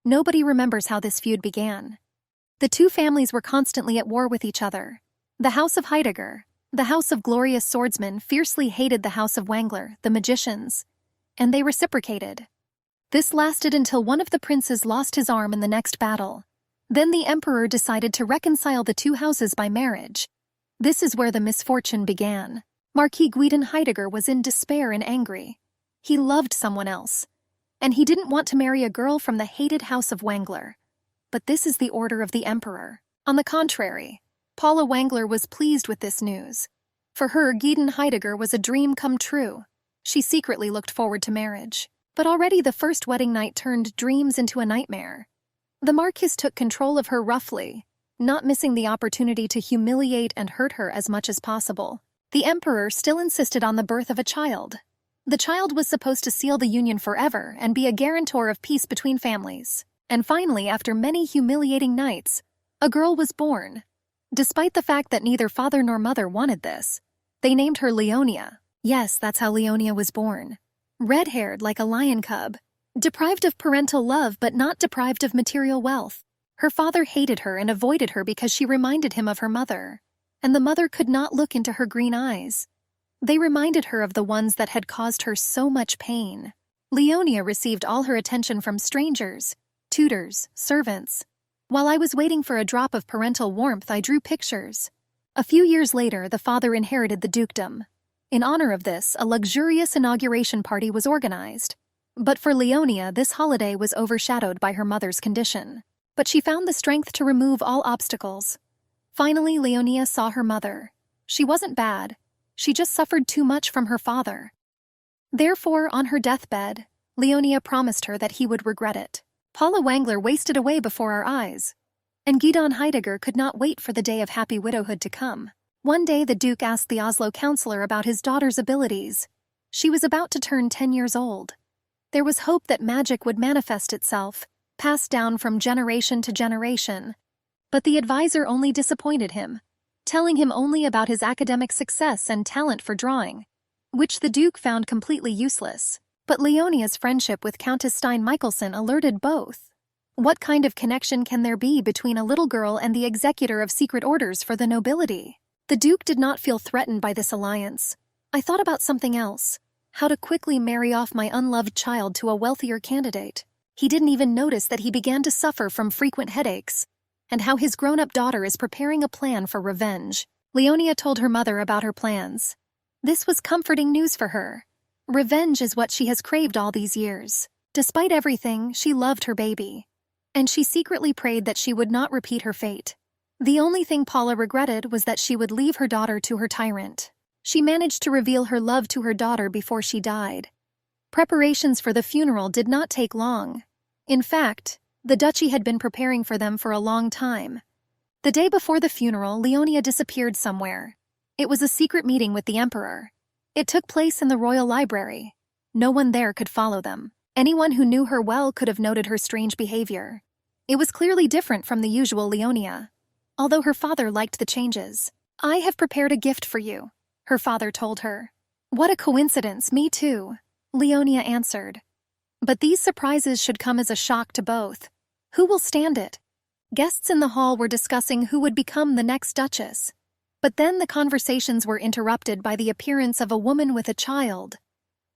Nobody remembers how this feud began. The two families were constantly at war with each other. The House of Heidegger, the House of Glorious Swordsmen, fiercely hated the House of Wangler, the magicians, and they reciprocated. This lasted until one of the princes lost his arm in the next battle. Then the emperor decided to reconcile the two houses by marriage. This is where the misfortune began. Marquis Guidon Heidegger was in despair and angry. He loved someone else, and he didn't want to marry a girl from the hated House of Wangler. But this is the order of the emperor. On the contrary, Paula Wangler was pleased with this news. For her, Guidon Heidegger was a dream come true. She secretly looked forward to marriage. But already the first wedding night turned dreams into a nightmare. The Marquis took control of her roughly, not missing the opportunity to humiliate and hurt her as much as possible. The emperor still insisted on the birth of a child. The child was supposed to seal the union forever and be a guarantor of peace between families. And finally, after many humiliating nights, a girl was born. Despite the fact that neither father nor mother wanted this, they named her Leonia. Yes, that's how Leonia was born. Red-haired like a lion cub, deprived of parental love but not deprived of material wealth. Her father hated her and avoided her because she reminded him of her mother, and the mother could not look into her green eyes. They reminded her of the ones that had caused her so much pain. Leonia received all her attention from strangers, tutors, servants. While I was waiting for a drop of parental warmth, I drew pictures. A few years later, the father inherited the dukedom. In honor of this, a luxurious inauguration party was organized. But for Leonia, this holiday was overshadowed by her mother's condition. But she found the strength to remove all obstacles. Finally, Leonia saw her mother. She wasn't bad. She just suffered too much from her father. Therefore, on her deathbed, Leonia promised her that he would regret it. Paula Wangler wasted away before our eyes, and Guidon Heidegger could not wait for the day of happy widowhood to come. One day the Duke asked the Oslo counselor about his daughter's abilities. She was about to turn 10 years old. There was hope that magic would manifest itself, passed down from generation to generation. But the advisor only disappointed him, telling him only about his academic success and talent for drawing, which the Duke found completely useless. But Leonia's friendship with Countess Stein Michelsen alerted both. What kind of connection can there be between a little girl and the executor of secret orders for the nobility? The Duke did not feel threatened by this alliance. I thought about something else, how to quickly marry off my unloved child to a wealthier candidate. He didn't even notice that he began to suffer from frequent headaches, and how his grown-up daughter is preparing a plan for revenge. Leonia told her mother about her plans. This was comforting news for her. Revenge is what she has craved all these years. Despite everything, she loved her baby, and she secretly prayed that she would not repeat her fate. The only thing Paula regretted was that she would leave her daughter to her tyrant. She managed to reveal her love to her daughter before she died. Preparations for the funeral did not take long. In fact, the duchy had been preparing for them for a long time. The day before the funeral, Leonia disappeared somewhere. It was a secret meeting with the emperor. It took place in the royal library. No one there could follow them. Anyone who knew her well could have noted her strange behavior. It was clearly different from the usual Leonia, although her father liked the changes. "I have prepared a gift for you," her father told her. "What a coincidence, me too," Leonia answered. But these surprises should come as a shock to both. Who will stand it? Guests in the hall were discussing who would become the next duchess. But then the conversations were interrupted by the appearance of a woman with a child.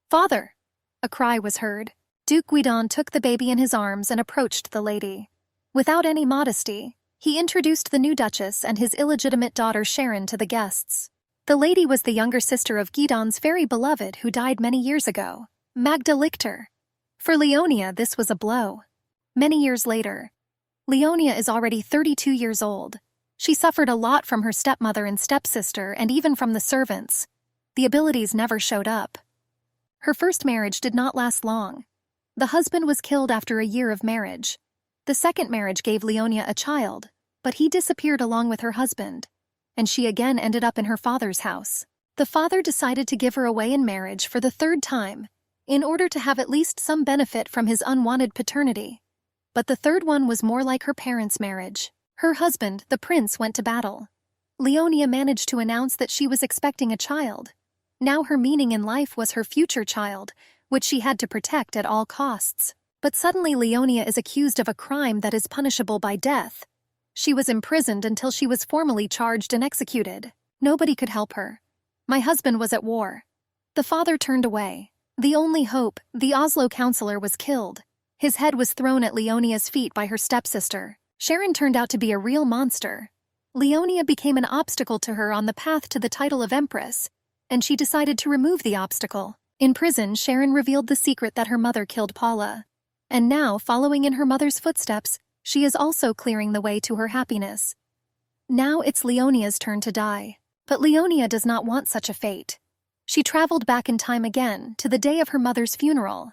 "Father!" A cry was heard. Duke Guidon took the baby in his arms and approached the lady. Without any modesty, he introduced the new duchess and his illegitimate daughter Sharon to the guests. The lady was the younger sister of Guidon's very beloved who died many years ago, Magda Lichter. For Leonia, this was a blow. Many years later, Leonia is already 32 years old. She suffered a lot from her stepmother and stepsister and even from the servants. The abilities never showed up. Her first marriage did not last long. The husband was killed after a year of marriage. The second marriage gave Leonia a child, but he disappeared along with her husband, and she again ended up in her father's house. The father decided to give her away in marriage for the third time, in order to have at least some benefit from his unwanted paternity. But the third one was more like her parents' marriage. Her husband, the prince, went to battle. Leonia managed to announce that she was expecting a child. Now her meaning in life was her future child, which she had to protect at all costs. But suddenly Leonia is accused of a crime that is punishable by death. She was imprisoned until she was formally charged and executed. Nobody could help her. My husband was at war. The father turned away. The only hope, the Oslo counselor, was killed. His head was thrown at Leonia's feet by her stepsister. Sharon turned out to be a real monster. Leonia became an obstacle to her on the path to the title of Empress, and she decided to remove the obstacle. In prison, Sharon revealed the secret that her mother killed Paula. And now, following in her mother's footsteps, she is also clearing the way to her happiness. Now it's Leonia's turn to die. But Leonia does not want such a fate. She traveled back in time again, to the day of her mother's funeral.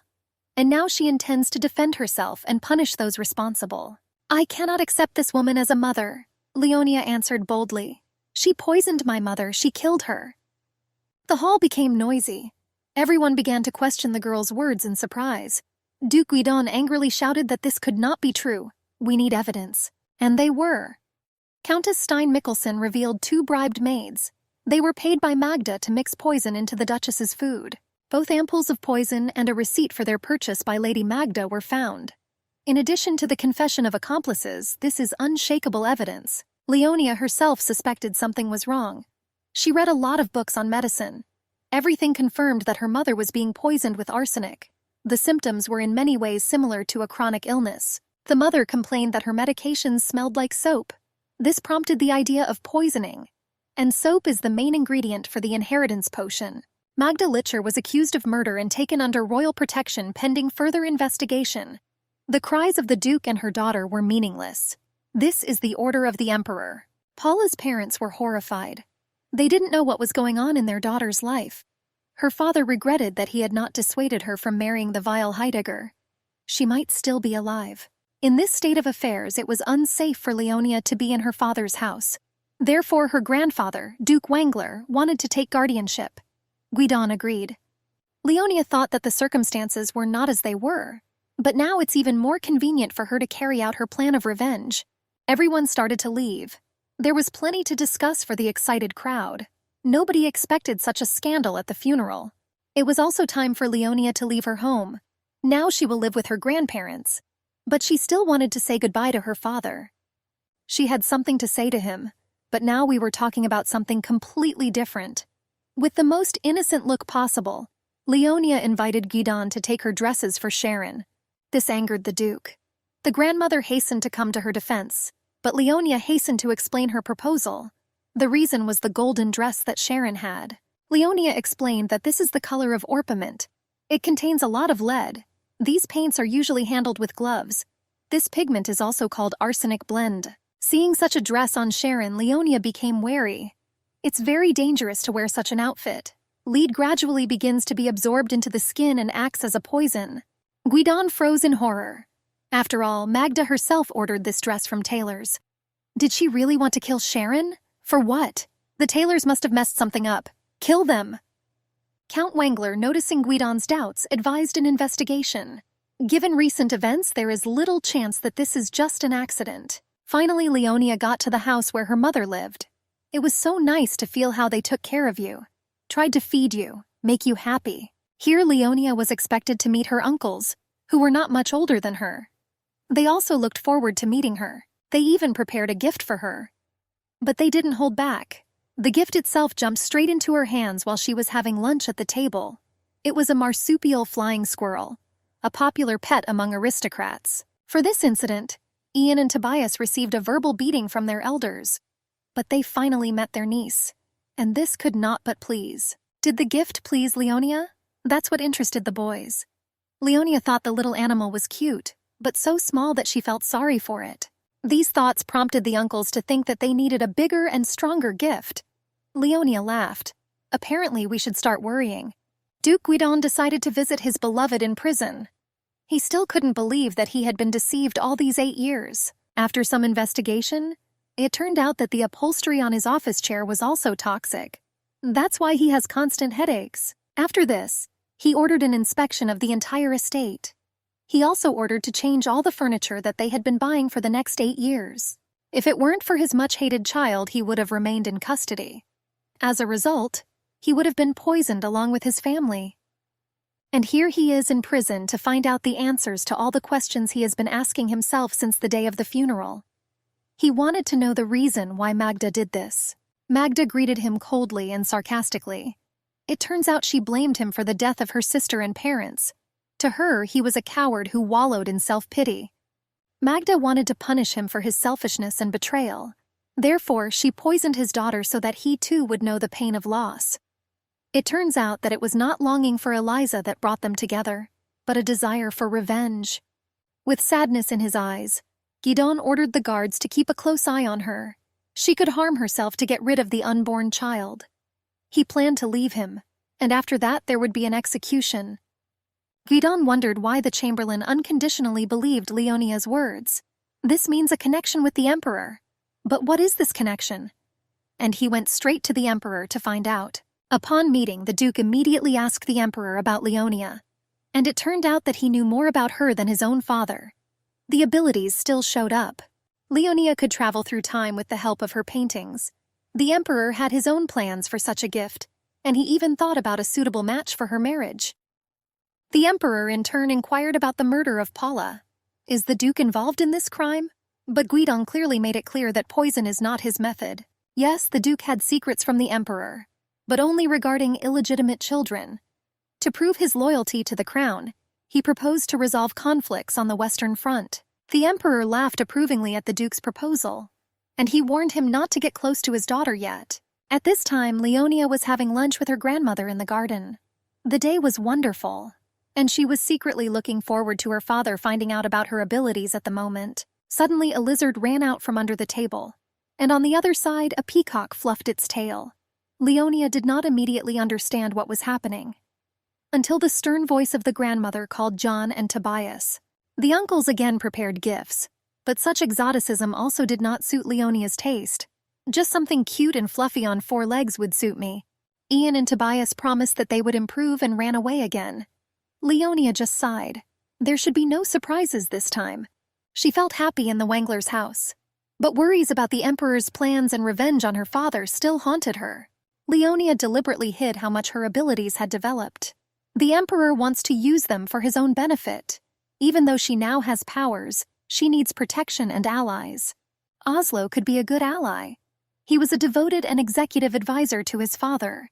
And now she intends to defend herself and punish those responsible. I cannot accept this woman as a mother, Leonia answered boldly. She poisoned my mother, she killed her. The hall became noisy. Everyone began to question the girl's words in surprise. Duke Guidon angrily shouted that this could not be true. We need evidence. And they were. Countess Stein Mikkelsen revealed 2 bribed maids. They were paid by Magda to mix poison into the Duchess's food. Both ampoules of poison and a receipt for their purchase by Lady Magda were found. In addition to the confession of accomplices, this is unshakable evidence. Leonia herself suspected something was wrong. She read a lot of books on medicine. Everything confirmed that her mother was being poisoned with arsenic. The symptoms were in many ways similar to a chronic illness. The mother complained that her medications smelled like soap. This prompted the idea of poisoning. And soap is the main ingredient for the inheritance potion. Magda Licher was accused of murder and taken under royal protection pending further investigation. The cries of the Duke and her daughter were meaningless. This is the order of the Emperor. Paula's parents were horrified. They didn't know what was going on in their daughter's life. Her father regretted that he had not dissuaded her from marrying the vile Heidegger. She might still be alive. In this state of affairs, it was unsafe for Leonia to be in her father's house. Therefore, her grandfather, Duke Wangler, wanted to take guardianship. Guidon agreed. Leonia thought that the circumstances were not as they were, but now it's even more convenient for her to carry out her plan of revenge. Everyone started to leave. There was plenty to discuss for the excited crowd. Nobody expected such a scandal at the funeral. It was also time for Leonia to leave her home. Now she will live with her grandparents. But she still wanted to say goodbye to her father. She had something to say to him, but now we were talking about something completely different. With the most innocent look possible, Leonia invited Guidon to take her dresses for Sharon. This angered the Duke. The grandmother hastened to come to her defense, but Leonia hastened to explain her proposal. The reason was the golden dress that Sharon had. Leonia explained that this is the color of orpiment. It contains a lot of lead. These paints are usually handled with gloves. This pigment is also called arsenic blend. Seeing such a dress on Sharon, Leonia became wary. It's very dangerous to wear such an outfit. Lead gradually begins to be absorbed into the skin and acts as a poison. Guidon froze in horror. After all, Magda herself ordered this dress from tailors. Did she really want to kill Sharon? For what? The tailors must have messed something up. Kill them! Count Wangler, noticing Guidon's doubts, advised an investigation. Given recent events, there is little chance that this is just an accident. Finally, Leonia got to the house where her mother lived. It was so nice to feel how they took care of you. Tried to feed you, make you happy. Here Leonia was expected to meet her uncles, who were not much older than her. They also looked forward to meeting her. They even prepared a gift for her. But they didn't hold back. The gift itself jumped straight into her hands while she was having lunch at the table. It was a marsupial flying squirrel, a popular pet among aristocrats. For this incident, Ian and Tobias received a verbal beating from their elders. But they finally met their niece, and this could not but please. Did the gift please Leonia? That's what interested the boys. Leonia thought the little animal was cute, but so small that she felt sorry for it. These thoughts prompted the uncles to think that they needed a bigger and stronger gift. Leonia laughed. Apparently we should start worrying. Duke Guidon decided to visit his beloved in prison. He still couldn't believe that he had been deceived all these 8 years. After some investigation, it turned out that the upholstery on his office chair was also toxic. That's why he has constant headaches. After this, he ordered an inspection of the entire estate. He also ordered to change all the furniture that they had been buying for the next 8 years. If it weren't for his much-hated child, he would have remained in custody. As a result, he would have been poisoned along with his family. And here he is in prison to find out the answers to all the questions he has been asking himself since the day of the funeral. He wanted to know the reason why Magda did this. Magda greeted him coldly and sarcastically. It turns out she blamed him for the death of her sister and parents. To her, he was a coward who wallowed in self-pity. Magda wanted to punish him for his selfishness and betrayal. Therefore, she poisoned his daughter so that he too would know the pain of loss. It turns out that it was not longing for Eliza that brought them together, but a desire for revenge. With sadness in his eyes, Guidon ordered the guards to keep a close eye on her. She could harm herself to get rid of the unborn child. He planned to leave him, and after that there would be an execution. Guidon wondered why the Chamberlain unconditionally believed Leonia's words. This means a connection with the Emperor. But what is this connection? And he went straight to the Emperor to find out. Upon meeting, the Duke immediately asked the Emperor about Leonia, and it turned out that he knew more about her than his own father. The abilities still showed up. Leonia could travel through time with the help of her paintings. The Emperor had his own plans for such a gift, and he even thought about a suitable match for her marriage. The Emperor in turn inquired about the murder of Paula. Is the Duke involved in this crime? But Guidon clearly made it clear that poison is not his method. Yes, the Duke had secrets from the Emperor, but only regarding illegitimate children. To prove his loyalty to the crown, he proposed to resolve conflicts on the Western Front. The Emperor laughed approvingly at the Duke's proposal, and he warned him not to get close to his daughter yet. At this time, Leonia was having lunch with her grandmother in the garden. The day was wonderful, and she was secretly looking forward to her father finding out about her abilities at the moment. Suddenly, a lizard ran out from under the table, and on the other side, a peacock fluffed its tail. Leonia did not immediately understand what was happening, until the stern voice of the grandmother called John and Tobias. The uncles again prepared gifts, but such exoticism also did not suit Leonia's taste. Just something cute and fluffy on 4 legs would suit me. Ian and Tobias promised that they would improve and ran away again. Leonia just sighed. There should be no surprises this time. She felt happy in the Wangler's house, but worries about the Emperor's plans and revenge on her father still haunted her. Leonia deliberately hid how much her abilities had developed. The Emperor wants to use them for his own benefit. Even though she now has powers, she needs protection and allies. Oslo could be a good ally. He was a devoted and executive advisor to his father.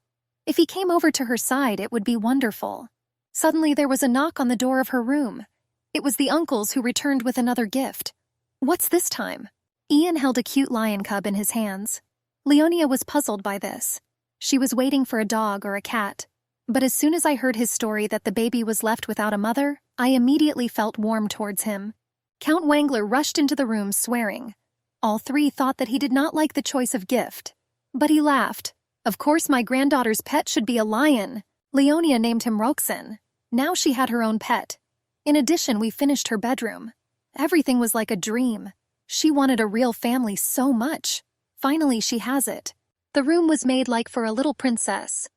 If he came over to her side, it would be wonderful. Suddenly there was a knock on the door of her room. It was the uncles who returned with another gift. What's this time? Ian held a cute lion cub in his hands. Leonia was puzzled by this. She was waiting for a dog or a cat. But as soon as I heard his story that the baby was left without a mother, I immediately felt warm towards him. Count Wangler rushed into the room swearing. All 3 thought that he did not like the choice of gift. But he laughed. Of course my granddaughter's pet should be a lion. Leonia named him Roxen. Now she had her own pet. In addition, we finished her bedroom. Everything was like a dream. She wanted a real family so much. Finally, she has it. The room was made like for a little princess.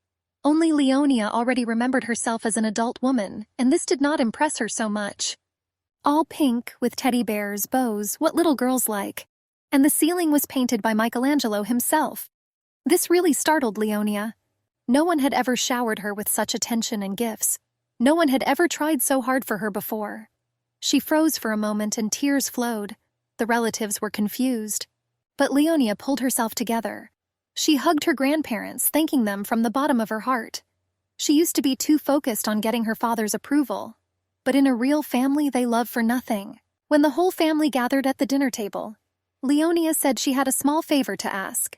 Only Leonia already remembered herself as an adult woman, and this did not impress her so much. All pink, with teddy bears, bows, what little girls like. And the ceiling was painted by Michelangelo himself. This really startled Leonia. No one had ever showered her with such attention and gifts. No one had ever tried so hard for her before. She froze for a moment and tears flowed. The relatives were confused. But Leonia pulled herself together. She hugged her grandparents, thanking them from the bottom of her heart. She used to be too focused on getting her father's approval. But in a real family, they love for nothing. When the whole family gathered at the dinner table, Leonia said she had a small favor to ask.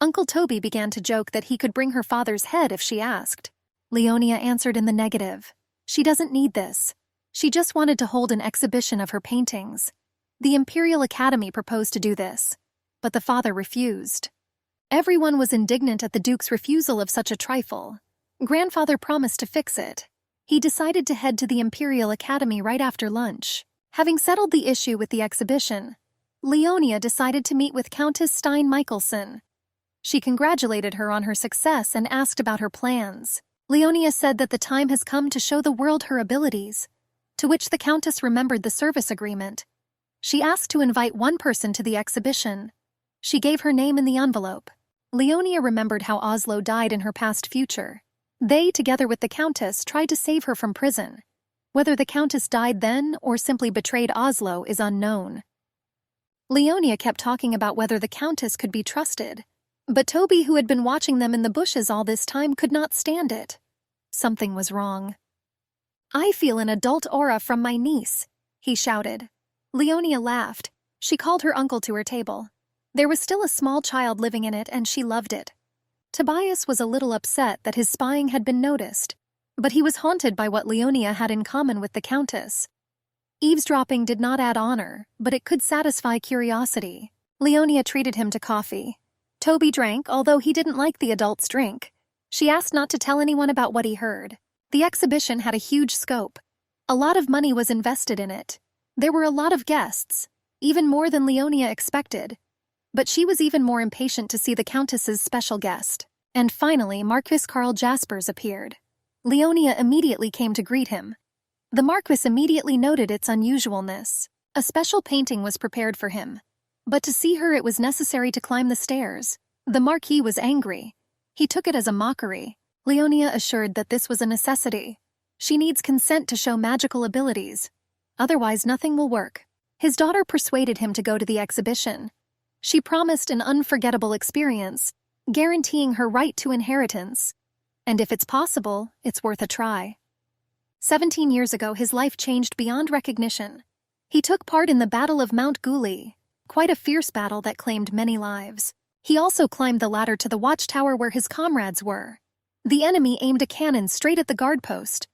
Uncle Toby began to joke that he could bring her father's head if she asked. Leonia answered in the negative. She doesn't need this. She just wanted to hold an exhibition of her paintings. The Imperial Academy proposed to do this, but the father refused. Everyone was indignant at the Duke's refusal of such a trifle. Grandfather promised to fix it. He decided to head to the Imperial Academy right after lunch. Having settled the issue with the exhibition, Leonia decided to meet with Countess Stein-Michelsen. She congratulated her on her success and asked about her plans. Leonia said that the time has come to show the world her abilities, to which the Countess remembered the service agreement. She asked to invite one person to the exhibition. She gave her name in the envelope. Leonia remembered how Oslo died in her past future. They, together with the Countess, tried to save her from prison. Whether the Countess died then or simply betrayed Oslo is unknown. Leonia kept talking about whether the Countess could be trusted, but Toby, who had been watching them in the bushes all this time, could not stand it. Something was wrong. "I feel an adult aura from my niece," he shouted. Leonia laughed. She called her uncle to her table. There was still a small child living in it, and she loved it. Tobias was a little upset that his spying had been noticed, but he was haunted by what Leonia had in common with the Countess. Eavesdropping did not add honor, but it could satisfy curiosity. Leonia treated him to coffee. Toby drank, although he didn't like the adult's drink. She asked not to tell anyone about what he heard. The exhibition had a huge scope. A lot of money was invested in it. There were a lot of guests, even more than Leonia expected. But she was even more impatient to see the Countess's special guest. And finally, Marquis Karl Jaspers appeared. Leonia immediately came to greet him. The Marquis immediately noted its unusualness. A special painting was prepared for him. But to see her, it was necessary to climb the stairs. The Marquis was angry. He took it as a mockery. Leonia assured that this was a necessity. She needs consent to show magical abilities. Otherwise, nothing will work. His daughter persuaded him to go to the exhibition. She promised an unforgettable experience, guaranteeing her right to inheritance. And if it's possible, it's worth a try. 17 years ago, his life changed beyond recognition. He took part in the Battle of Mount Guli, quite a fierce battle that claimed many lives. He also climbed the ladder to the watchtower where his comrades were. The enemy aimed a cannon straight at the guard post.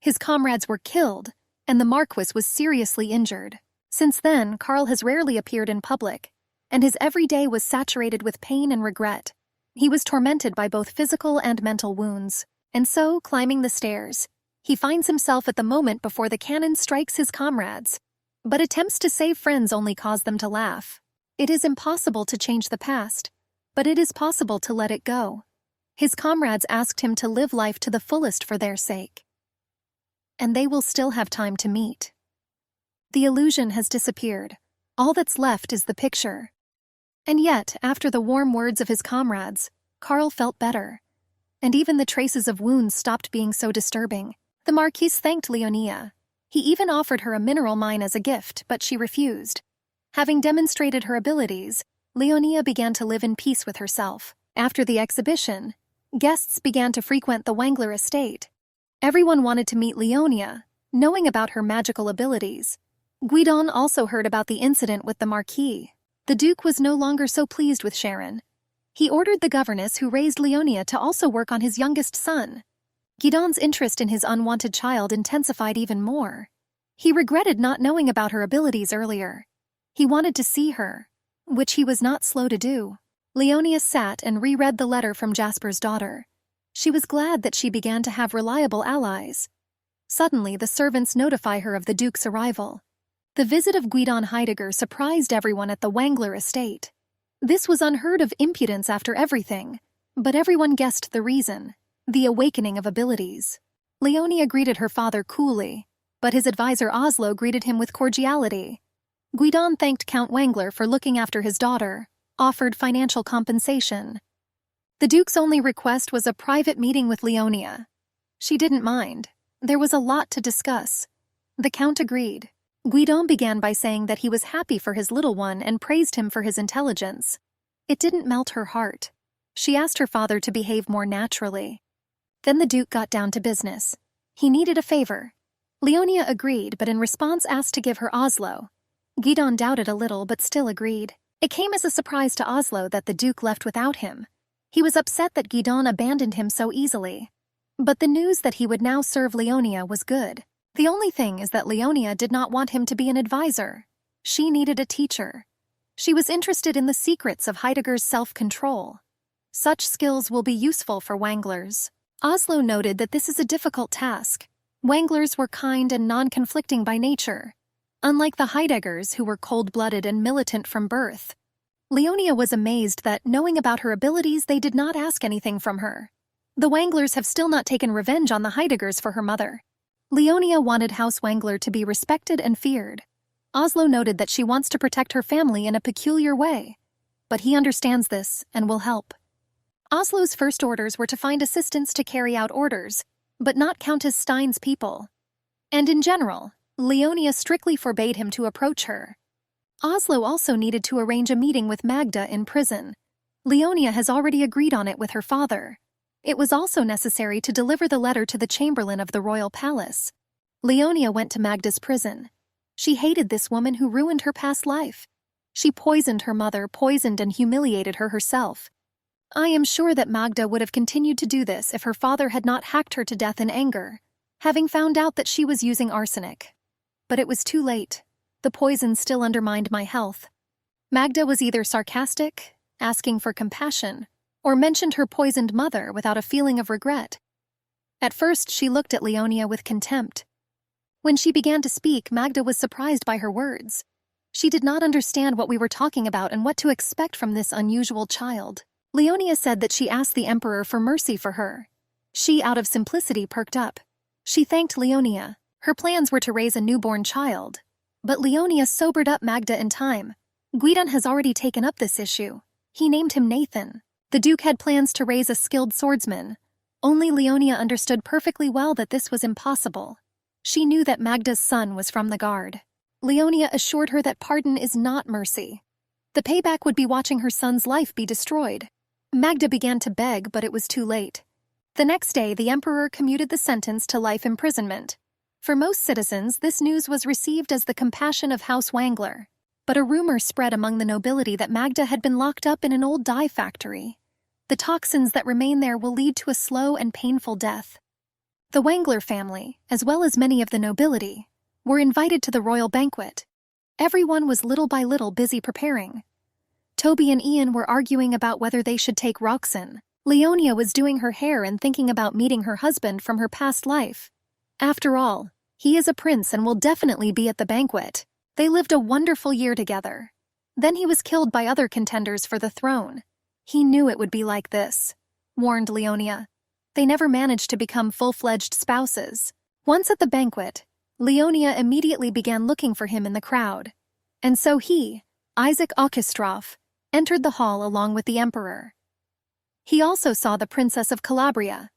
His comrades were killed, and the Marquis was seriously injured. Since then, Karl has rarely appeared in public, and his every day was saturated with pain and regret. He was tormented by both physical and mental wounds, and so, climbing the stairs, he finds himself at the moment before the cannon strikes his comrades. But attempts to save friends only cause them to laugh. It is impossible to change the past, but it is possible to let it go. His comrades asked him to live life to the fullest for their sake. And they will still have time to meet. The illusion has disappeared. All that's left is the picture. And yet, after the warm words of his comrades, Karl felt better. And even the traces of wounds stopped being so disturbing. The Marquis thanked Leonia. He even offered her a mineral mine as a gift, but she refused. Having demonstrated her abilities, Leonia began to live in peace with herself. After the exhibition, guests began to frequent the Wengler estate. Everyone wanted to meet Leonia, knowing about her magical abilities. Guidon also heard about the incident with the Marquis. The Duke was no longer so pleased with Sharon. He ordered the governess who raised Leonia to also work on his youngest son. Guidon's interest in his unwanted child intensified even more. He regretted not knowing about her abilities earlier. He wanted to see her, which he was not slow to do. Leonia sat and reread the letter from Jasper's daughter. She was glad that she began to have reliable allies. Suddenly, the servants notify her of the Duke's arrival. The visit of Guidon Heidegger surprised everyone at the Wengler estate. This was unheard of impudence after everything, but everyone guessed the reason: the awakening of abilities. Leonia greeted her father coolly, but his advisor Oslo greeted him with cordiality. Guidon thanked Count Wengler for looking after his daughter, offered financial compensation. The Duke's only request was a private meeting with Leonia. She didn't mind. There was a lot to discuss. The Count agreed. Guidon began by saying that he was happy for his little one and praised him for his intelligence. It didn't melt her heart. She asked her father to behave more naturally. Then the Duke got down to business. He needed a favor. Leonia agreed, but in response asked to give her Oslo. Guidon doubted a little, but still agreed. It came as a surprise to Oslo that the Duke left without him. He was upset that Guidon abandoned him so easily. But the news that he would now serve Leonia was good. The only thing is that Leonia did not want him to be an advisor. She needed a teacher. She was interested in the secrets of Heidegger's self-control. Such skills will be useful for Wenglers. Oslo noted that this is a difficult task. Wenglers were kind and non-conflicting by nature, unlike the Heideggers, who were cold-blooded and militant from birth. Leonia was amazed that, knowing about her abilities, they did not ask anything from her. The Wenglers have still not taken revenge on the Heideggers for her mother. Leonia wanted House Wengler to be respected and feared. Oslo noted that she wants to protect her family in a peculiar way, but he understands this and will help. Oslo's first orders were to find assistants to carry out orders, but not Countess Stein's people. And in general, Leonia strictly forbade him to approach her. Oslo also needed to arrange a meeting with Magda in prison. Leonia has already agreed on it with her father. It was also necessary to deliver the letter to the chamberlain of the royal palace. Leonia went to Magda's prison. She hated this woman who ruined her past life. She poisoned her mother, poisoned and humiliated her herself. I am sure that Magda would have continued to do this if her father had not hacked her to death in anger, having found out that she was using arsenic. But it was too late. The poison still undermined my health. Magda was either sarcastic, asking for compassion, or mentioned her poisoned mother without a feeling of regret. At first, she looked at Leonia with contempt. When she began to speak, Magda was surprised by her words. She did not understand what we were talking about and what to expect from this unusual child. Leonia said that she asked the emperor for mercy for her. She, out of simplicity, perked up. She thanked Leonia. Her plans were to raise a newborn child. But Leonia sobered up Magda in time. Guidon has already taken up this issue. He named him Nathan. The Duke had plans to raise a skilled swordsman. Only Leonia understood perfectly well that this was impossible. She knew that Magda's son was from the guard. Leonia assured her that pardon is not mercy. The payback would be watching her son's life be destroyed. Magda began to beg, but it was too late. The next day, the emperor commuted the sentence to life imprisonment. For most citizens, this news was received as the compassion of House Wangler. But a rumor spread among the nobility that Magda had been locked up in an old dye factory. The toxins that remain there will lead to a slow and painful death. The Wangler family, as well as many of the nobility, were invited to the royal banquet. Everyone was little by little busy preparing. Toby and Ian were arguing about whether they should take Roxanne. Leonia was doing her hair and thinking about meeting her husband from her past life. After all, he is a prince and will definitely be at the banquet. They lived a wonderful year together. Then he was killed by other contenders for the throne. He knew it would be like this, warned Leonia. They never managed to become full-fledged spouses. Once at the banquet, Leonia immediately began looking for him in the crowd. And so he, Isaac Okistroff, entered the hall along with the emperor. He also saw the Princess of Calabria.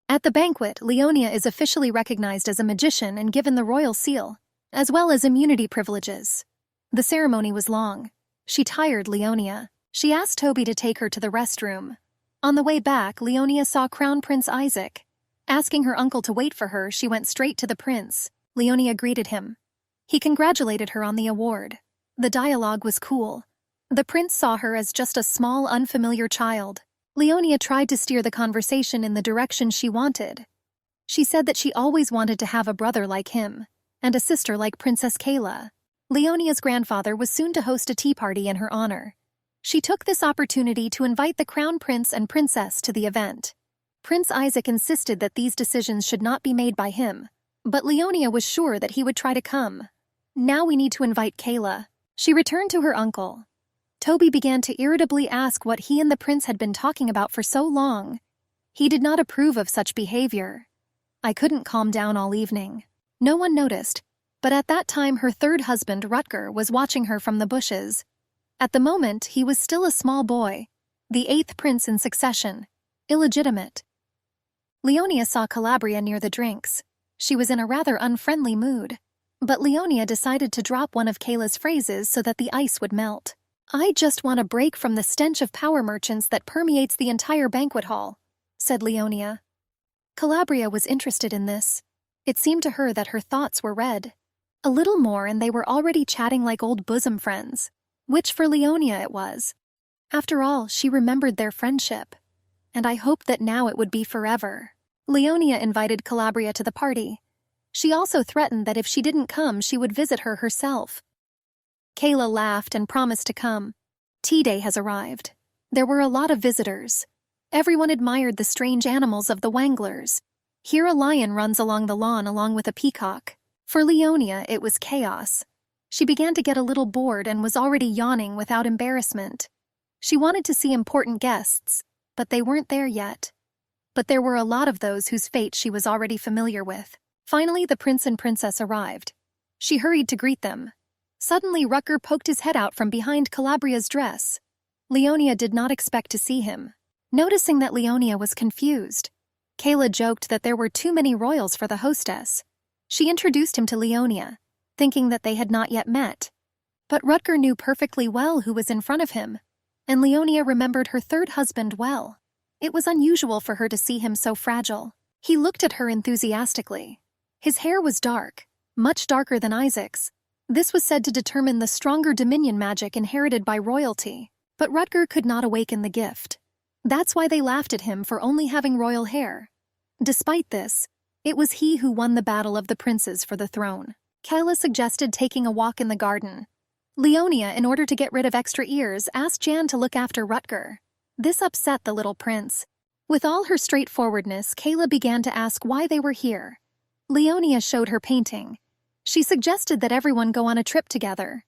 At the banquet, Leonia is officially recognized as a magician and given the royal seal, as well as immunity privileges. The ceremony was long. She tired Leonia. She asked Toby to take her to the restroom. On the way back, Leonia saw Crown Prince Isaac. Asking her uncle to wait for her, she went straight to the prince. Leonia greeted him. He congratulated her on the award. The dialogue was cool. The prince saw her as just a small, unfamiliar child. Leonia tried to steer the conversation in the direction she wanted. She said that she always wanted to have a brother like him, and a sister like Princess Kayla. Leonia's grandfather was soon to host a tea party in her honor. She took this opportunity to invite the crown prince and princess to the event. Prince Isaac insisted that these decisions should not be made by him, but Leonia was sure that he would try to come. Now we need to invite Kayla. She returned to her uncle. Toby began to irritably ask what he and the prince had been talking about for so long. He did not approve of such behavior. I couldn't calm down all evening. No one noticed, but at that time her third husband, Rutger, was watching her from the bushes. At the moment, he was still a small boy, the 8th prince in succession, illegitimate. Leonia saw Calabria near the drinks. She was in a rather unfriendly mood. But Leonia decided to drop one of Kayla's phrases so that the ice would melt. I just want a break from the stench of power merchants that permeates the entire banquet hall, said Leonia. Calabria was interested in this. It seemed to her that her thoughts were read. A little more and they were already chatting like old bosom friends, which for Leonia it was. After all, she remembered their friendship. And I hoped that now it would be forever. Leonia invited Calabria to the party. She also threatened that if she didn't come, she would visit her herself. Kayla laughed and promised to come. Tea day has arrived. There were a lot of visitors. Everyone admired the strange animals of the Wanglers. Here a lion runs along the lawn along with a peacock. For Leonia, it was chaos. She began to get a little bored and was already yawning without embarrassment. She wanted to see important guests, but they weren't there yet. But there were a lot of those whose fate she was already familiar with. Finally, the prince and princess arrived. She hurried to greet them. Suddenly, Rutger poked his head out from behind Calabria's dress. Leonia did not expect to see him. Noticing that Leonia was confused, Kayla joked that there were too many royals for the hostess. She introduced him to Leonia, thinking that they had not yet met. But Rutger knew perfectly well who was in front of him, and Leonia remembered her third husband well. It was unusual for her to see him so fragile. He looked at her enthusiastically. His hair was dark, much darker than Isaac's. This was said to determine the stronger dominion magic inherited by royalty, but Rutger could not awaken the gift. That's why they laughed at him for only having royal hair. Despite this, it was he who won the battle of the princes for the throne. Kayla suggested taking a walk in the garden. Leonia, in order to get rid of extra ears, asked Jan to look after Rutger. This upset the little prince. With all her straightforwardness, Kayla began to ask why they were here. Leonia showed her painting. She suggested that everyone go on a trip together.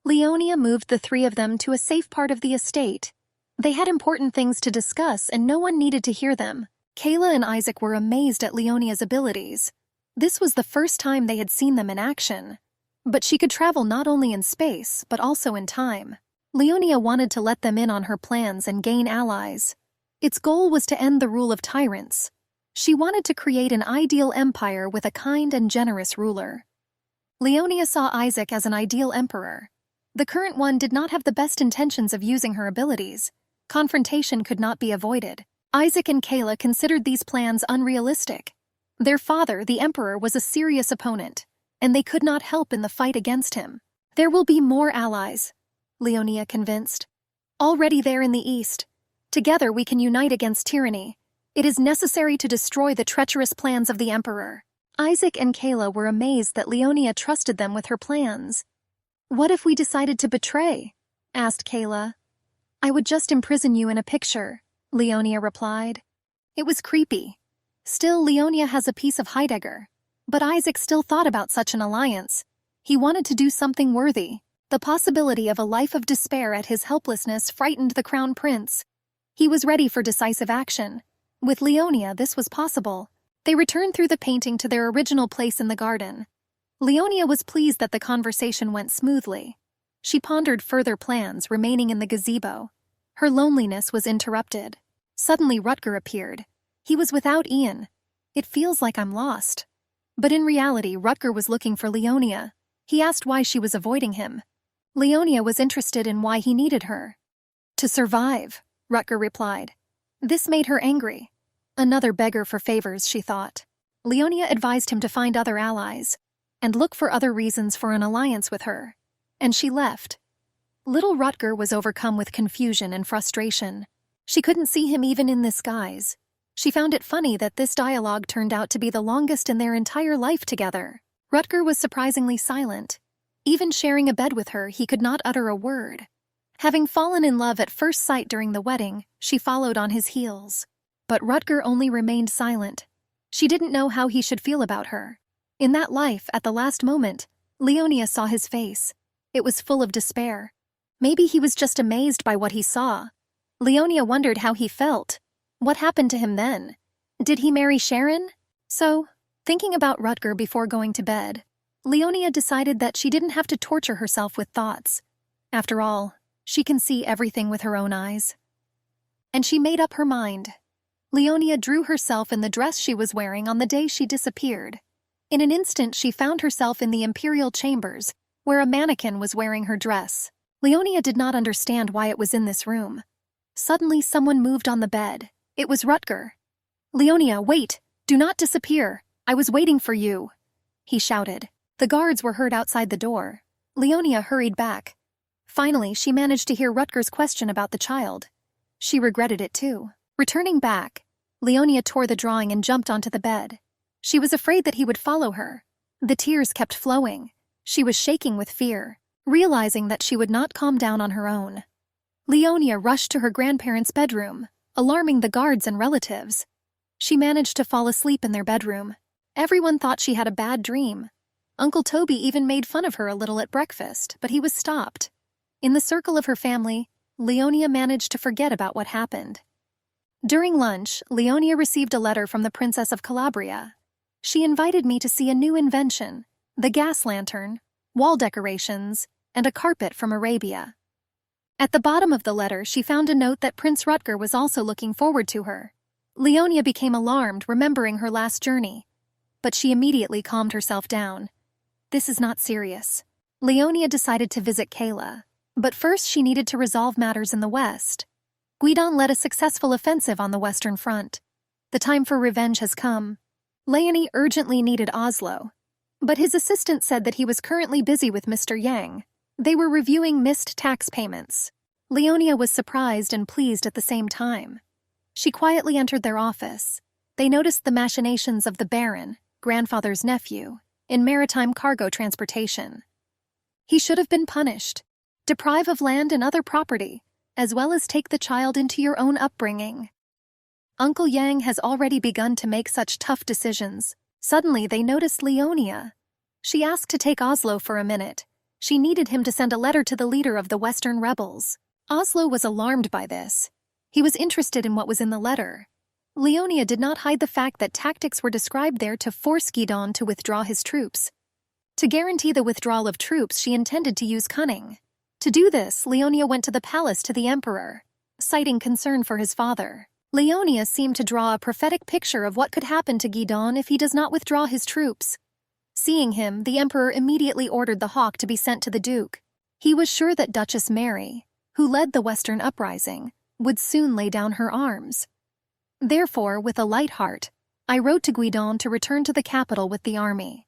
Leonia moved the three of them to a safe part of the estate. They had important things to discuss and no one needed to hear them. Kayla and Isaac were amazed at Leonia's abilities. This was the first time they had seen them in action. But she could travel not only in space, but also in time. Leonia wanted to let them in on her plans and gain allies. Its goal was to end the rule of tyrants. She wanted to create an ideal empire with a kind and generous ruler. Leonia saw Isaac as an ideal emperor. The current one did not have the best intentions of using her abilities. Confrontation could not be avoided. Isaac and Kayla considered these plans unrealistic. Their father, the emperor, was a serious opponent, and they could not help in the fight against him. There will be more allies, Leonia convinced. Already there in the east. Together we can unite against tyranny. It is necessary to destroy the treacherous plans of the emperor. Isaac and Kayla were amazed that Leonia trusted them with her plans. What if we decided to betray? Asked Kayla. I would just imprison you in a picture, Leonia replied. It was creepy. Still, Leonia has a piece of Heidegger. But Isaac still thought about such an alliance. He wanted to do something worthy. The possibility of a life of despair at his helplessness frightened the crown prince. He was ready for decisive action. With Leonia, this was possible. They returned through the painting to their original place in the garden. Leonia was pleased that the conversation went smoothly. She pondered further plans, remaining in the gazebo. Her loneliness was interrupted. Suddenly Rutger appeared. He was without Ian. It feels like I'm lost. But in reality, Rutger was looking for Leonia. He asked why she was avoiding him. Leonia was interested in why he needed her. To survive, Rutger replied. This made her angry. Another beggar for favors, she thought. Leonia advised him to find other allies and look for other reasons for an alliance with her. And she left. Little Rutger was overcome with confusion and frustration. She couldn't see him even in this guise. She found it funny that this dialogue turned out to be the longest in their entire life together. Rutger was surprisingly silent. Even sharing a bed with her, he could not utter a word. Having fallen in love at first sight during the wedding, she followed on his heels. But Rutger only remained silent. She didn't know how he should feel about her. In that life, at the last moment, Leonia saw his face. It was full of despair. Maybe he was just amazed by what he saw. Leonia wondered how he felt. What happened to him then? Did he marry Sharon? So, thinking about Rutger before going to bed, Leonia decided that she didn't have to torture herself with thoughts. After all, she can see everything with her own eyes. And she made up her mind. Leonia drew herself in the dress she was wearing on the day she disappeared. In an instant, she found herself in the imperial chambers, where a mannequin was wearing her dress. Leonia did not understand why it was in this room. Suddenly, someone moved on the bed. It was Rutger. Leonia, wait! Do not disappear! I was waiting for you! He shouted. The guards were heard outside the door. Leonia hurried back. Finally, she managed to hear Rutger's question about the child. She regretted it too. Returning back, Leonia tore the drawing and jumped onto the bed. She was afraid that he would follow her. The tears kept flowing. She was shaking with fear, realizing that she would not calm down on her own. Leonia rushed to her grandparents' bedroom, alarming the guards and relatives. She managed to fall asleep in their bedroom. Everyone thought she had a bad dream. Uncle Toby even made fun of her a little at breakfast, but he was stopped. In the circle of her family, Leonia managed to forget about what happened. During lunch, Leonia received a letter from the Princess of Calabria. She invited me to see a new invention, the gas lantern, wall decorations, and a carpet from Arabia. At the bottom of the letter, she found a note that Prince Rutger was also looking forward to her. Leonia became alarmed, remembering her last journey. But she immediately calmed herself down. This is not serious. Leonia decided to visit Kayla. But first she needed to resolve matters in the west. Guidon led a successful offensive on the Western Front. The time for revenge has come. Leonie urgently needed Oslo. But his assistant said that he was currently busy with Mr. Yang. They were reviewing missed tax payments. Leonia was surprised and pleased at the same time. She quietly entered their office. They noticed the machinations of the Baron, grandfather's nephew, in maritime cargo transportation. He should have been punished. Deprive of land and other property, as well as take the child into your own upbringing. Uncle Yang has already begun to make such tough decisions. Suddenly they noticed Leonia. She asked to take Oslo for a minute. She needed him to send a letter to the leader of the Western rebels. Oslo was alarmed by this. He was interested in what was in the letter. Leonia did not hide the fact that tactics were described there to force Guidon to withdraw his troops. To guarantee the withdrawal of troops, she intended to use cunning. To do this, Leonia went to the palace to the emperor, citing concern for his father. Leonia seemed to draw a prophetic picture of what could happen to Guidon if he does not withdraw his troops. Seeing him, the emperor immediately ordered the hawk to be sent to the duke. He was sure that Duchess Mary, who led the Western uprising, would soon lay down her arms. Therefore, with a light heart, I wrote to Guidon to return to the capital with the army.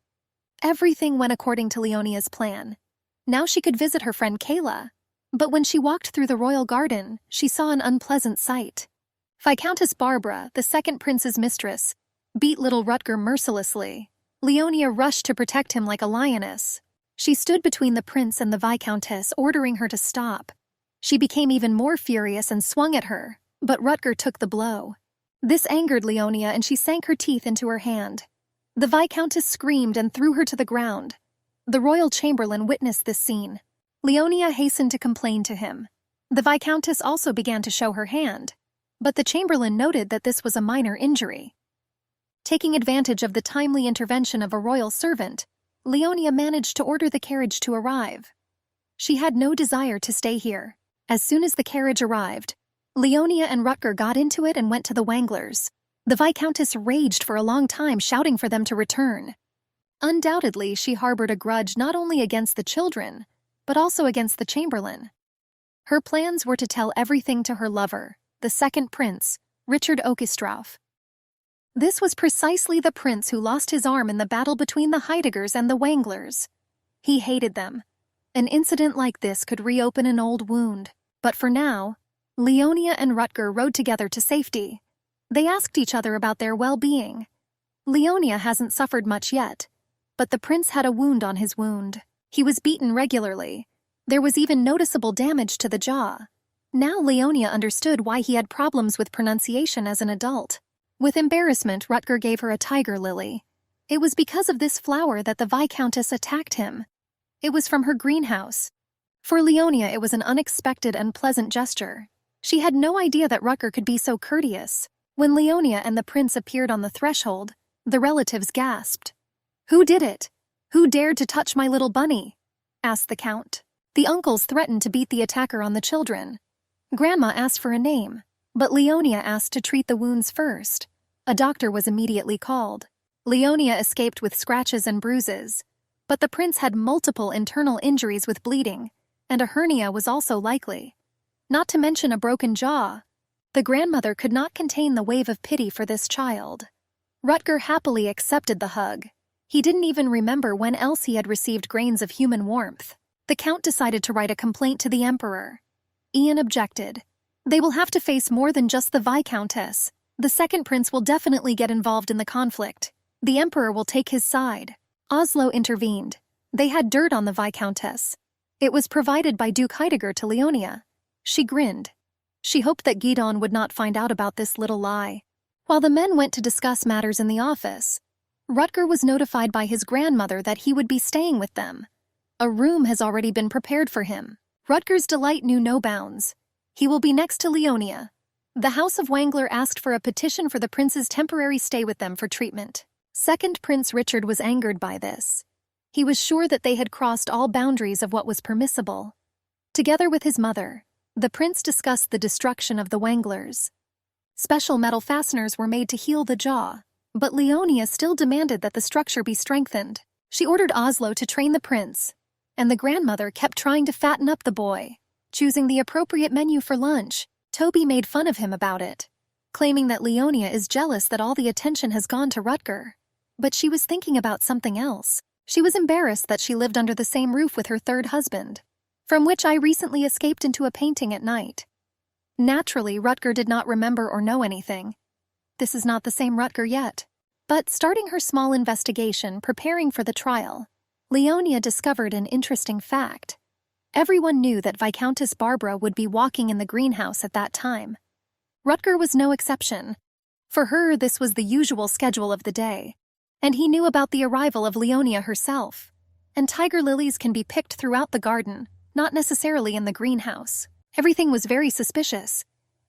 Everything went according to Leonia's plan. Now she could visit her friend Kayla. But when she walked through the royal garden, she saw an unpleasant sight. Viscountess Barbara, the second prince's mistress, beat little Rutger mercilessly. Leonia rushed to protect him like a lioness. She stood between the prince and the viscountess, ordering her to stop. She became even more furious and swung at her, but Rutger took the blow. This angered Leonia, and she sank her teeth into her hand. The viscountess screamed and threw her to the ground. The royal chamberlain witnessed this scene. Leonia hastened to complain to him. The viscountess also began to show her hand, but the chamberlain noted that this was a minor injury. Taking advantage of the timely intervention of a royal servant, Leonia managed to order the carriage to arrive. She had no desire to stay here. As soon as the carriage arrived, Leonia and Rutger got into it and went to the Wanglers. The viscountess raged for a long time, shouting for them to return. Undoubtedly, she harbored a grudge not only against the children, but also against the chamberlain. Her plans were to tell everything to her lover, the second prince, Richard Okestrauf. This was precisely the prince who lost his arm in the battle between the Heideggers and the Wanglers. He hated them. An incident like this could reopen an old wound. But for now, Leonia and Rutger rode together to safety. They asked each other about their well-being. Leonia hasn't suffered much yet, but the prince had a wound on his wound. He was beaten regularly. There was even noticeable damage to the jaw. Now Leonia understood why he had problems with pronunciation as an adult. With embarrassment, Rutger gave her a tiger lily. It was because of this flower that the viscountess attacked him. It was from her greenhouse. For Leonia, it was an unexpected and pleasant gesture. She had no idea that Rutger could be so courteous. When Leonia and the prince appeared on the threshold, the relatives gasped. "Who did it? Who dared to touch my little bunny?" asked the count. The uncles threatened to beat the attacker on the children. Grandma asked for a name, but Leonia asked to treat the wounds first. A doctor was immediately called. Leonia escaped with scratches and bruises, but the prince had multiple internal injuries with bleeding, and a hernia was also likely. Not to mention a broken jaw. The grandmother could not contain the wave of pity for this child. Rutger happily accepted the hug. He didn't even remember when else he had received grains of human warmth. The count decided to write a complaint to the emperor. Ian objected. They will have to face more than just the viscountess. The second prince will definitely get involved in the conflict. The emperor will take his side. Oslo intervened. They had dirt on the viscountess. It was provided by Duke Heidegger to Leonia. She grinned. She hoped that Guidon would not find out about this little lie. While the men went to discuss matters in the office, Rutger was notified by his grandmother that he would be staying with them. A room has already been prepared for him. Rutger's delight knew no bounds. He will be next to Leonia. The House of Wangler asked for a petition for the prince's temporary stay with them for treatment. Second Prince Richard was angered by this. He was sure that they had crossed all boundaries of what was permissible. Together with his mother, The prince discussed the destruction of the Wanglers. Special metal fasteners were made to heal the jaw, but Leonia still demanded that the structure be strengthened. She ordered Oslo to train the prince, and the grandmother kept trying to fatten up the boy, choosing the appropriate menu for lunch. Toby made fun of him about it, claiming that Leonia is jealous that all the attention has gone to Rutger. But she was thinking about something else. She was embarrassed that she lived under the same roof with her third husband, from which I recently escaped into a painting at night. Naturally, Rutger did not remember or know anything. This is not the same Rutger yet. But starting her small investigation preparing for the trial, Leonia discovered an interesting fact. Everyone knew that Viscountess Barbara would be walking in the greenhouse at that time. Rutger was no exception. For her, this was the usual schedule of the day. And he knew about the arrival of Leonia herself. And tiger lilies can be picked throughout the garden, not necessarily in the greenhouse. Everything was very suspicious.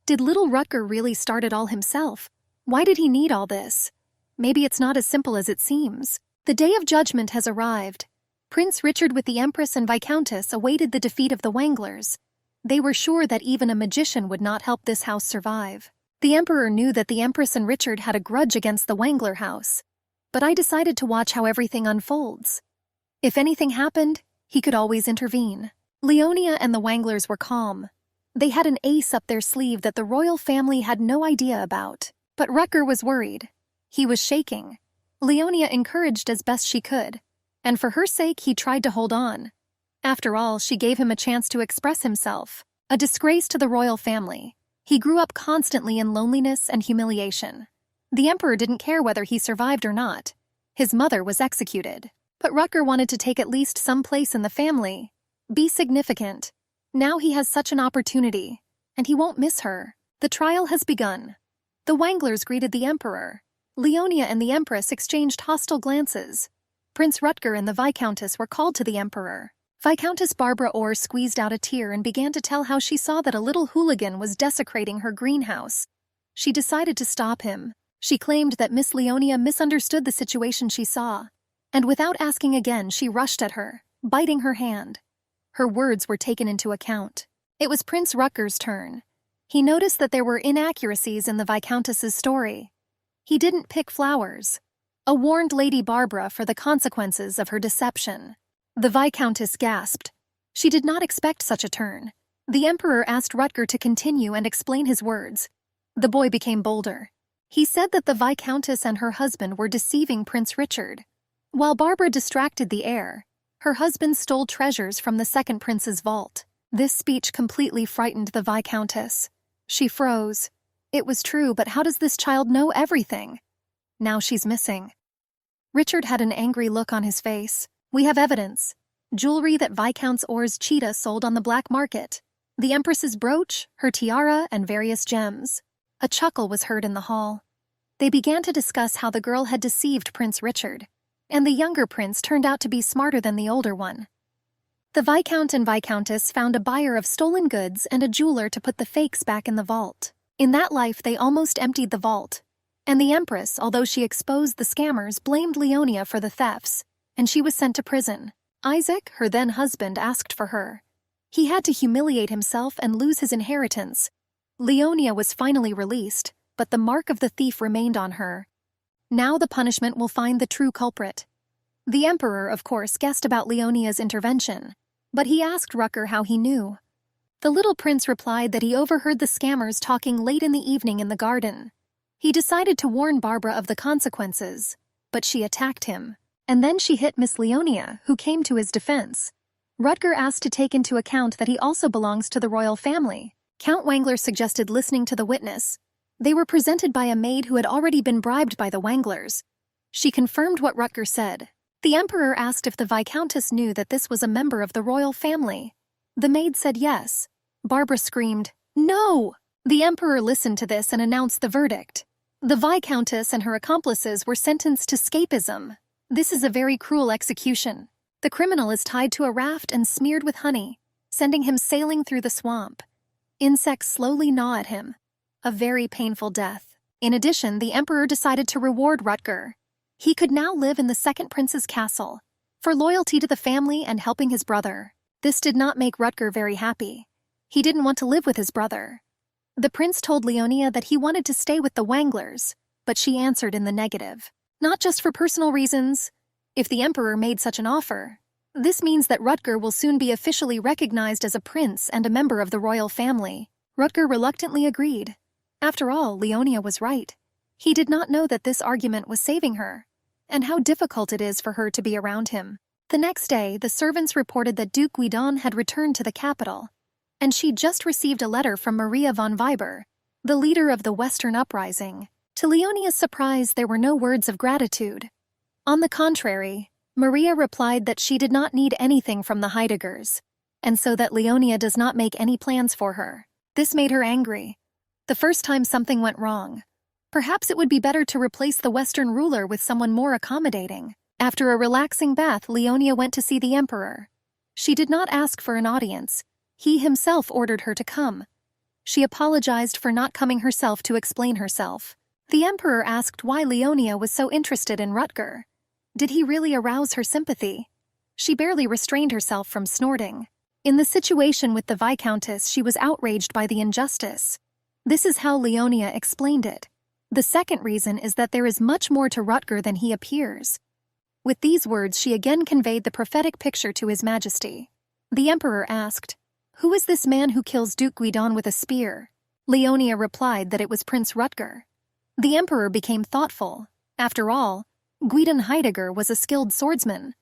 Did little Rutger really start it all himself? Why did he need all this? Maybe it's not as simple as it seems. The day of judgment has arrived. Prince Richard with the Empress and Viscountess awaited the defeat of the Wanglers. They were sure that even a magician would not help this house survive. The Emperor knew that the Empress and Richard had a grudge against the Wangler house. But I decided to watch how everything unfolds. If anything happened, he could always intervene. Leonia and the Wanglers were calm. They had an ace up their sleeve that the royal family had no idea about. But Rutger was worried. He was shaking. Leonia encouraged as best she could, and for her sake he tried to hold on. After all, she gave him a chance to express himself. A disgrace to the royal family. He grew up constantly in loneliness and humiliation. The Emperor didn't care whether he survived or not. His mother was executed. But Rutger wanted to take at least some place in the family. Be significant. Now he has such an opportunity, and he won't miss her. The trial has begun. The Wanglers greeted the Emperor. Leonia and the Empress exchanged hostile glances. Prince Rutger and the Viscountess were called to the Emperor. Viscountess Barbara Orr squeezed out a tear and began to tell how she saw that a little hooligan was desecrating her greenhouse. She decided to stop him. She claimed that Miss Leonia misunderstood the situation she saw, and without asking again, she rushed at her, biting her hand. Her words were taken into account. It was Prince Rutger's turn. He noticed that there were inaccuracies in the Viscountess's story. He didn't pick flowers. Warned Lady Barbara for the consequences of her deception. The Viscountess gasped. She did not expect such a turn. The Emperor asked Rutger to continue and explain his words. The boy became bolder. He said that the Viscountess and her husband were deceiving Prince Richard. While Barbara distracted the heir, her husband stole treasures from the second prince's vault. This speech completely frightened the Viscountess. She froze. It was true, but how does this child know everything? Now she's missing. Richard had an angry look on his face. We have evidence. Jewelry that Viscount Orr's cheetah sold on the black market. The Empress's brooch, her tiara, and various gems. A chuckle was heard in the hall. They began to discuss how the girl had deceived Prince Richard, and the younger prince turned out to be smarter than the older one. The Viscount and Viscountess found a buyer of stolen goods and a jeweler to put the fakes back in the vault. In that life, they almost emptied the vault. And the Empress, although she exposed the scammers, blamed Leonia for the thefts, and she was sent to prison. Isaac, her then husband, asked for her. He had to humiliate himself and lose his inheritance. Leonia was finally released, but the mark of the thief remained on her. Now the punishment will find the true culprit. The Emperor, of course, guessed about Leonia's intervention, but he asked Rutger how he knew. The little prince replied that he overheard the scammers talking late in the evening in the garden. He decided to warn Barbara of the consequences, but she attacked him. And then she hit Miss Leonia, who came to his defense. Rutger asked to take into account that he also belongs to the royal family. Count Wangler suggested listening to the witness. They were presented by a maid who had already been bribed by the Wanglers. She confirmed what Rutger said. The Emperor asked if the Viscountess knew that this was a member of the royal family. The maid said yes. Barbara screamed, "No!" The Emperor listened to this and announced the verdict. The Viscountess and her accomplices were sentenced to scapism. This is a very cruel execution. The criminal is tied to a raft and smeared with honey, sending him sailing through the swamp. Insects slowly gnaw at him. A very painful death. In addition, the Emperor decided to reward Rutger. He could now live in the second prince's castle, for loyalty to the family and helping his brother. This did not make Rutger very happy. He didn't want to live with his brother. The prince told Leonia that he wanted to stay with the Wanglers, but she answered in the negative. Not just for personal reasons. If the emperor made such an offer, this means that Rutger will soon be officially recognized as a prince and a member of the royal family. Rutger reluctantly agreed. After all, Leonia was right. He did not know that this argument was saving her, and how difficult it is for her to be around him. The next day, the servants reported that Duke Guidon had returned to the capital, and she just received a letter from Maria von Weber, the leader of the Western Uprising. To Leonia's surprise, there were no words of gratitude. On the contrary, Maria replied that she did not need anything from the Heideggers, and so that Leonia does not make any plans for her. This made her angry. The first time something went wrong. Perhaps it would be better to replace the Western ruler with someone more accommodating. After a relaxing bath, Leonia went to see the emperor. She did not ask for an audience. He himself ordered her to come. She apologized for not coming herself to explain herself. The emperor asked why Leonia was so interested in Rutger. Did he really arouse her sympathy? She barely restrained herself from snorting. In the situation with the Viscountess, she was outraged by the injustice. This is how Leonia explained it. The second reason is that there is much more to Rutger than he appears. With these words, she again conveyed the prophetic picture to His Majesty. The emperor asked, "Who is this man who kills Duke Guidon with a spear?" Leonia replied that it was Prince Rutger. The emperor became thoughtful. After all, Guidon Heidegger was a skilled swordsman.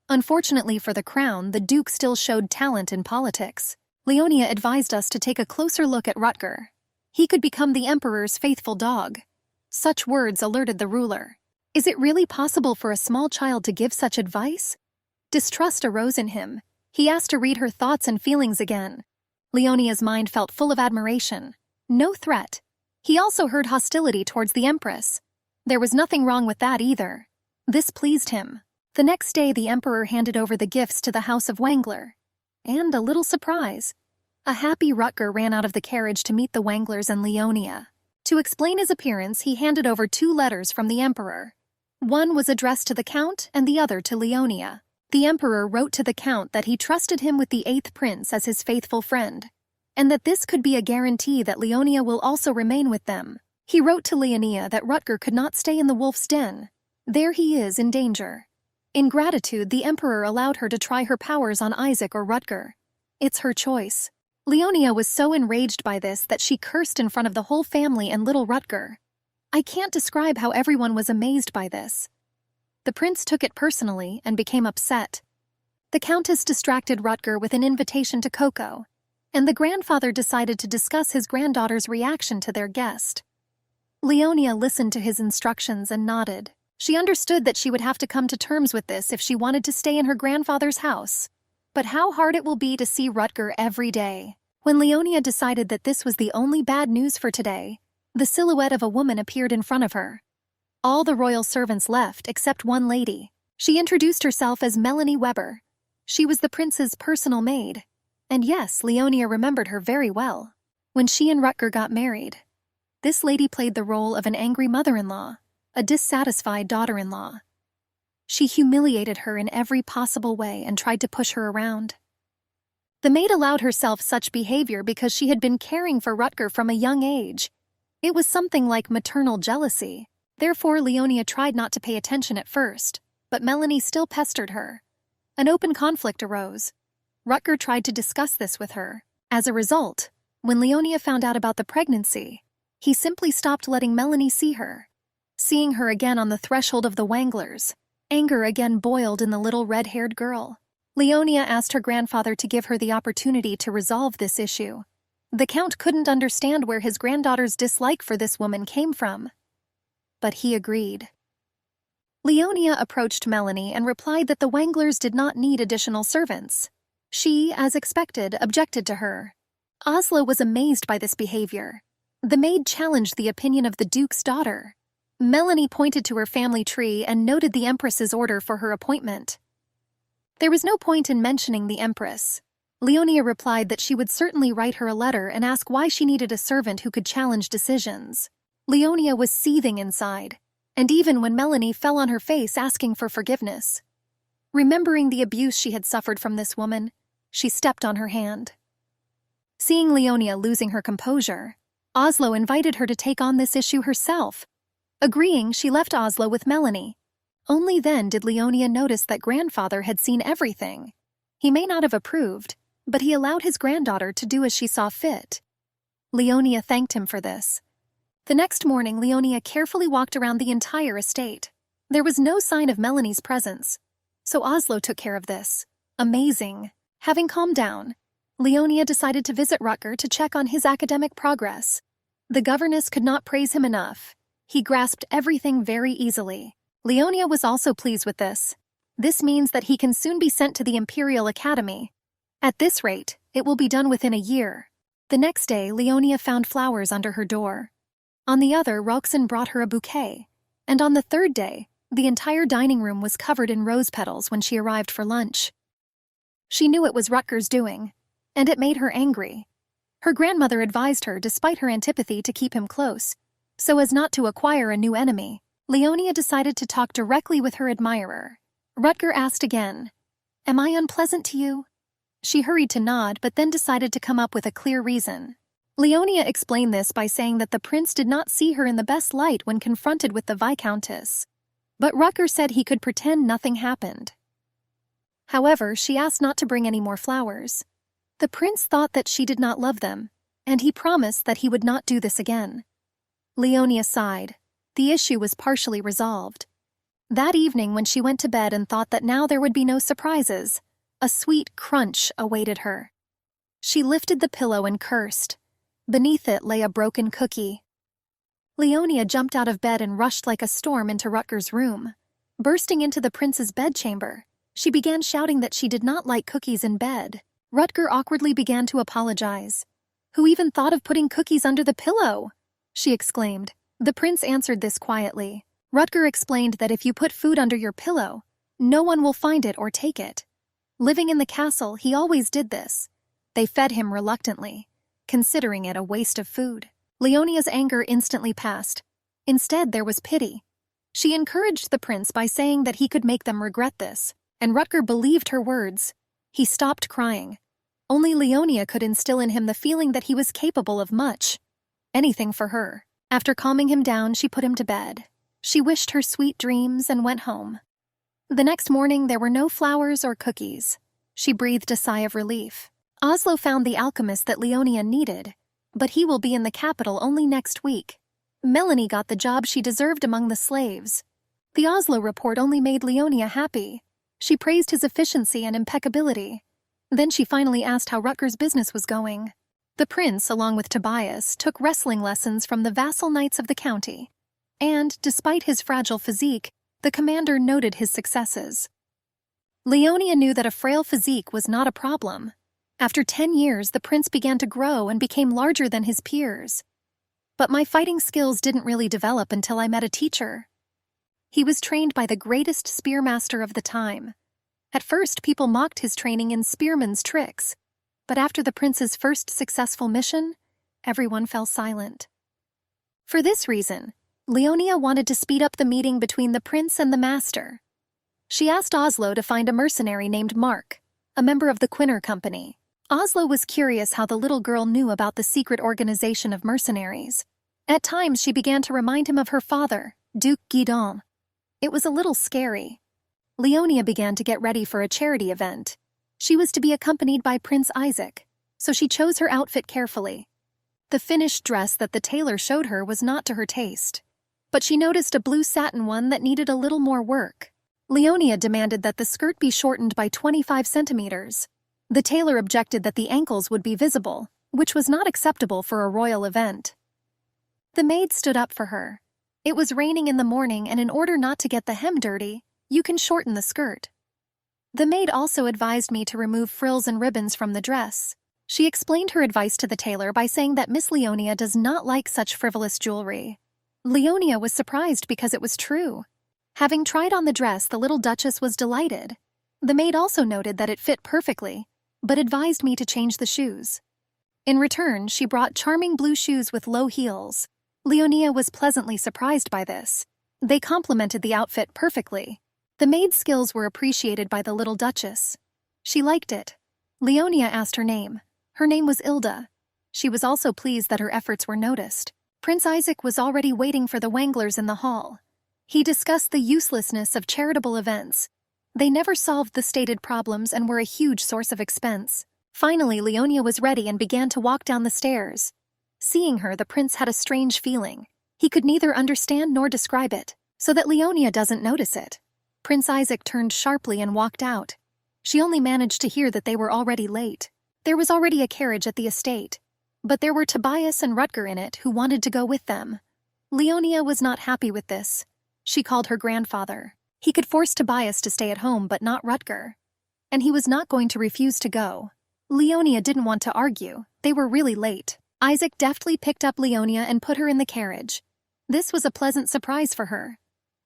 Unfortunately for the crown, the duke still showed talent in politics. Leonia advised us to take a closer look at Rutger. He could become the emperor's faithful dog. Such words alerted the ruler. Is it really possible for a small child to give such advice? Distrust arose in him. He asked to read her thoughts and feelings again. Leonia's mind felt full of admiration. No threat. He also heard hostility towards the empress. There was nothing wrong with that either. This pleased him. The next day, the emperor handed over the gifts to the House of Wangler. And a little surprise. A happy Rutger ran out of the carriage to meet the Wanglers and Leonia. To explain his appearance, he handed over 2 letters from the emperor. One was addressed to the count and the other to Leonia. The emperor wrote to the count that he trusted him with the 8th prince as his faithful friend, and that this could be a guarantee that Leonia will also remain with them. He wrote to Leonia that Rutger could not stay in the wolf's den. There he is in danger. In gratitude, the emperor allowed her to try her powers on Isaac or Rutger. It's her choice. Leonia was so enraged by this that she cursed in front of the whole family and little Rutger. I can't describe how everyone was amazed by this. The prince took it personally and became upset. The countess distracted Rutger with an invitation to Coco, and the grandfather decided to discuss his granddaughter's reaction to their guest. Leonia listened to his instructions and nodded. She understood that she would have to come to terms with this if she wanted to stay in her grandfather's house. But how hard it will be to see Rutger every day. When Leonia decided that this was the only bad news for today, the silhouette of a woman appeared in front of her. All the royal servants left except one lady. She introduced herself as Melanie Weber. She was the prince's personal maid. And yes, Leonia remembered her very well. When she and Rutger got married, this lady played the role of an angry mother-in-law, a dissatisfied daughter-in-law. She humiliated her in every possible way and tried to push her around. The maid allowed herself such behavior because she had been caring for Rutger from a young age. It was something like maternal jealousy. Therefore, Leonia tried not to pay attention at first, but Melanie still pestered her. An open conflict arose. Rutger tried to discuss this with her. As a result, when Leonia found out about the pregnancy, he simply stopped letting Melanie see her. Seeing her again on the threshold of the Wanglers, anger again boiled in the little red-haired girl. Leonia asked her grandfather to give her the opportunity to resolve this issue. The count couldn't understand where his granddaughter's dislike for this woman came from, but he agreed. Leonia approached Melanie and replied that the Wanglers did not need additional servants. She, as expected, objected to her. Oslo was amazed by this behavior. The maid challenged the opinion of the duke's daughter. Melanie pointed to her family tree and noted the empress's order for her appointment. There was no point in mentioning the empress. Leonia replied that she would certainly write her a letter and ask why she needed a servant who could challenge decisions. Leonia was seething inside, and even when Melanie fell on her face asking for forgiveness. Remembering the abuse she had suffered from this woman, she stepped on her hand. Seeing Leonia losing her composure, Oslo invited her to take on this issue herself. Agreeing, she left Oslo with Melanie. Only then did Leonia notice that grandfather had seen everything. He may not have approved, but he allowed his granddaughter to do as she saw fit. Leonia thanked him for this. The next morning, Leonia carefully walked around the entire estate. There was no sign of Melanie's presence, so Oslo took care of this. Amazing. Having calmed down, Leonia decided to visit Rutger to check on his academic progress. The governess could not praise him enough. He grasped everything very easily. Leonia was also pleased with this. This means that he can soon be sent to the Imperial Academy. At this rate, it will be done within a year. The next day, Leonia found flowers under her door. On the other, Roxanne brought her a bouquet. And on the third day, the entire dining room was covered in rose petals when she arrived for lunch. She knew it was Rutger's doing, and it made her angry. Her grandmother advised her, despite her antipathy, to keep him close, so as not to acquire a new enemy. Leonia decided to talk directly with her admirer. Rutger asked again, "Am I unpleasant to you?" She hurried to nod, but then decided to come up with a clear reason. Leonia explained this by saying that the prince did not see her in the best light when confronted with the Viscountess. But Rutger said he could pretend nothing happened. However, she asked not to bring any more flowers. The prince thought that she did not love them, and he promised that he would not do this again. Leonia sighed. The issue was partially resolved. That evening, when she went to bed and thought that now there would be no surprises, a sweet crunch awaited her. She lifted the pillow and cursed. Beneath it lay a broken cookie. Leonia jumped out of bed and rushed like a storm into Rutger's room. Bursting into the prince's bedchamber, she began shouting that she did not like cookies in bed. Rutger awkwardly began to apologize. "Who even thought of putting cookies under the pillow?" she exclaimed. The prince answered this quietly. Rutger explained that if you put food under your pillow, no one will find it or take it. Living in the castle, he always did this. They fed him reluctantly, considering it a waste of food. Leonia's anger instantly passed. Instead, there was pity. She encouraged the prince by saying that he could make them regret this, and Rutger believed her words. He stopped crying. Only Leonia could instill in him the feeling that he was capable of much. Anything for her. After calming him down, she put him to bed. She wished her sweet dreams and went home. The next morning, there were no flowers or cookies. She breathed a sigh of relief. Oslo found the alchemist that Leonia needed, but he will be in the capital only next week. Melanie got the job she deserved among the slaves. The Oslo report only made Leonia happy. She praised his efficiency and impeccability. Then she finally asked how Rutger's business was going. The prince, along with Tobias, took wrestling lessons from the vassal knights of the county. And, despite his fragile physique, the commander noted his successes. Leonia knew that a frail physique was not a problem. After 10 years, the prince began to grow and became larger than his peers. But my fighting skills didn't really develop until I met a teacher. He was trained by the greatest spearmaster of the time. At first, people mocked his training in spearman's tricks, but after the prince's first successful mission, everyone fell silent. For this reason, Leonia wanted to speed up the meeting between the prince and the master. She asked Oslo to find a mercenary named Mark, a member of the Quinner Company. Oslo was curious how the little girl knew about the secret organization of mercenaries. At times, she began to remind him of her father, Duke Guidon. It was a little scary. Leonia began to get ready for a charity event. She was to be accompanied by Prince Isaac, so she chose her outfit carefully. The finished dress that the tailor showed her was not to her taste, but she noticed a blue satin one that needed a little more work. Leonia demanded that the skirt be shortened by 25 centimeters. The tailor objected that the ankles would be visible, which was not acceptable for a royal event. The maid stood up for her. It was raining in the morning, and in order not to get the hem dirty, you can shorten the skirt. The maid also advised me to remove frills and ribbons from the dress. She explained her advice to the tailor by saying that Miss Leonia does not like such frivolous jewelry. Leonia was surprised because it was true. Having tried on the dress, the little duchess was delighted. The maid also noted that it fit perfectly, but advised me to change the shoes. In return, she brought charming blue shoes with low heels. Leonia was pleasantly surprised by this. They complemented the outfit perfectly. The maid's skills were appreciated by the little duchess. She liked it. Leonia asked her name. Her name was Ilda. She was also pleased that her efforts were noticed. Prince Isaac was already waiting for the Wanglers in the hall. He discussed the uselessness of charitable events. They never solved the stated problems and were a huge source of expense. Finally, Leonia was ready and began to walk down the stairs. Seeing her, the prince had a strange feeling. He could neither understand nor describe it, so that Leonia doesn't notice it. Prince Isaac turned sharply and walked out. She only managed to hear that they were already late. There was already a carriage at the estate, but there were Tobias and Rutger in it who wanted to go with them. Leonia was not happy with this. She called her grandfather. He could force Tobias to stay at home, but not Rutger. And he was not going to refuse to go. Leonia didn't want to argue. They were really late. Isaac deftly picked up Leonia and put her in the carriage. This was a pleasant surprise for her.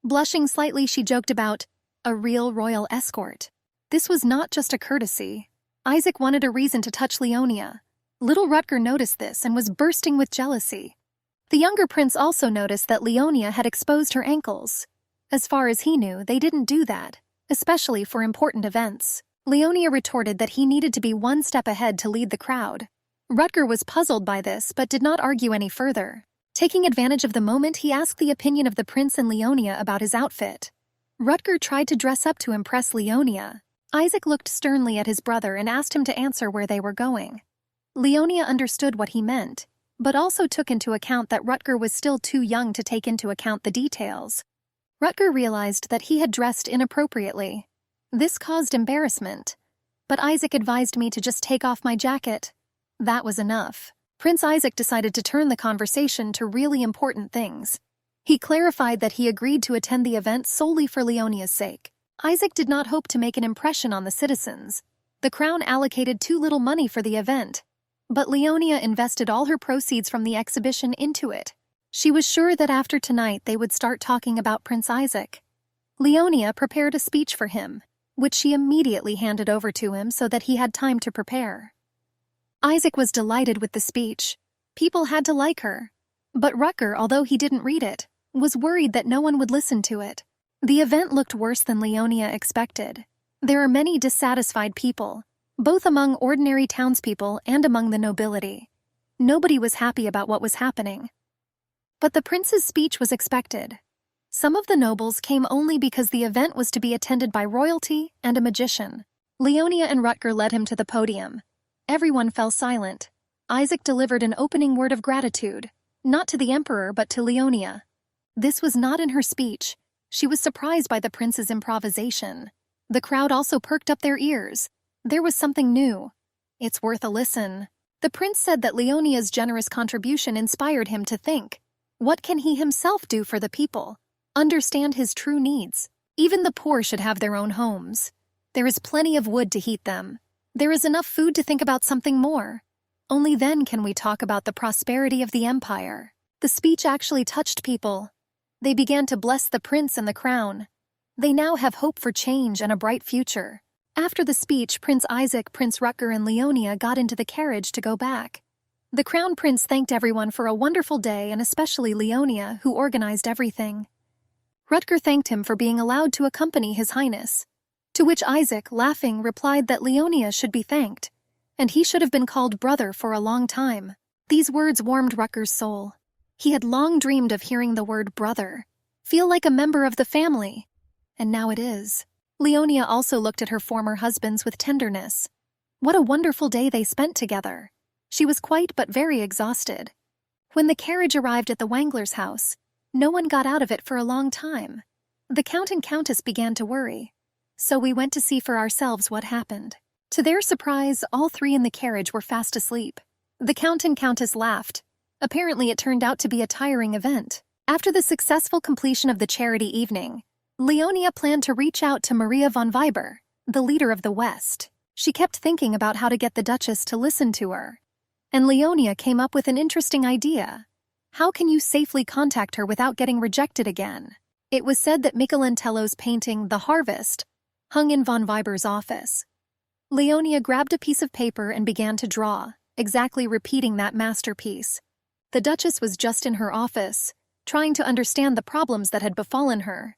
Blushing slightly, she joked about a real royal escort. This was not just a courtesy. Isaac wanted a reason to touch Leonia. Little Rutger noticed this and was bursting with jealousy. The younger prince also noticed that Leonia had exposed her ankles. As far as he knew, they didn't do that, especially for important events. Leonia retorted that he needed to be one step ahead to lead the crowd. Rutger was puzzled by this but did not argue any further. Taking advantage of the moment, he asked the opinion of the prince and Leonia about his outfit. Rutger tried to dress up to impress Leonia. Isaac looked sternly at his brother and asked him to answer where they were going. Leonia understood what he meant, but also took into account that Rutger was still too young to take into account the details. Rutger realized that he had dressed inappropriately. This caused embarrassment, but Isaac advised me to just take off my jacket. That was enough. Prince Isaac decided to turn the conversation to really important things. He clarified that he agreed to attend the event solely for Leonia's sake. Isaac did not hope to make an impression on the citizens. The crown allocated too little money for the event, but Leonia invested all her proceeds from the exhibition into it. She was sure that after tonight they would start talking about Prince Isaac. Leonia prepared a speech for him, which she immediately handed over to him so that he had time to prepare. Isaac was delighted with the speech. People had to like her. But Rutger, although he didn't read it, was worried that no one would listen to it. The event looked worse than Leonia expected. There are many dissatisfied people, both among ordinary townspeople and among the nobility. Nobody was happy about what was happening. But the prince's speech was expected. Some of the nobles came only because the event was to be attended by royalty and a magician. Leonia and Rutger led him to the podium. Everyone fell silent. Isaac delivered an opening word of gratitude, not to the emperor but to Leonia. This was not in her speech. She was surprised by the prince's improvisation. The crowd also perked up their ears. There was something new. It's worth a listen. The prince said that Leonia's generous contribution inspired him to think. What can he himself do for the people? Understand his true needs. Even the poor should have their own homes. There is plenty of wood to heat them. There is enough food to think about something more. Only then can we talk about the prosperity of the empire. The speech actually touched people. They began to bless the prince and the crown. They now have hope for change and a bright future. After the speech, Prince Isaac, Prince Rutger, and Leonia got into the carriage to go back. The crown prince thanked everyone for a wonderful day, and especially Leonia, who organized everything. Rutger thanked him for being allowed to accompany His Highness. To which Isaac, laughing, replied that Leonia should be thanked, and he should have been called brother for a long time. These words warmed Rutger's soul. He had long dreamed of hearing the word brother, feel like a member of the family, and now it is. Leonia also looked at her former husbands with tenderness. What a wonderful day they spent together. She was quite but very exhausted. When the carriage arrived at the Wangler's house, no one got out of it for a long time. The Count and Countess began to worry. So we went to see for ourselves what happened. To their surprise, all three in the carriage were fast asleep. The Count and Countess laughed. Apparently it turned out to be a tiring event. After the successful completion of the charity evening, Leonia planned to reach out to Maria von Weber, the leader of the West. She kept thinking about how to get the Duchess to listen to her. And Leonia came up with an interesting idea. How can you safely contact her without getting rejected again? It was said that Michelangelo's painting, The Harvest, hung in von Weber's office. Leonia grabbed a piece of paper and began to draw, exactly repeating that masterpiece. The Duchess was just in her office, trying to understand the problems that had befallen her.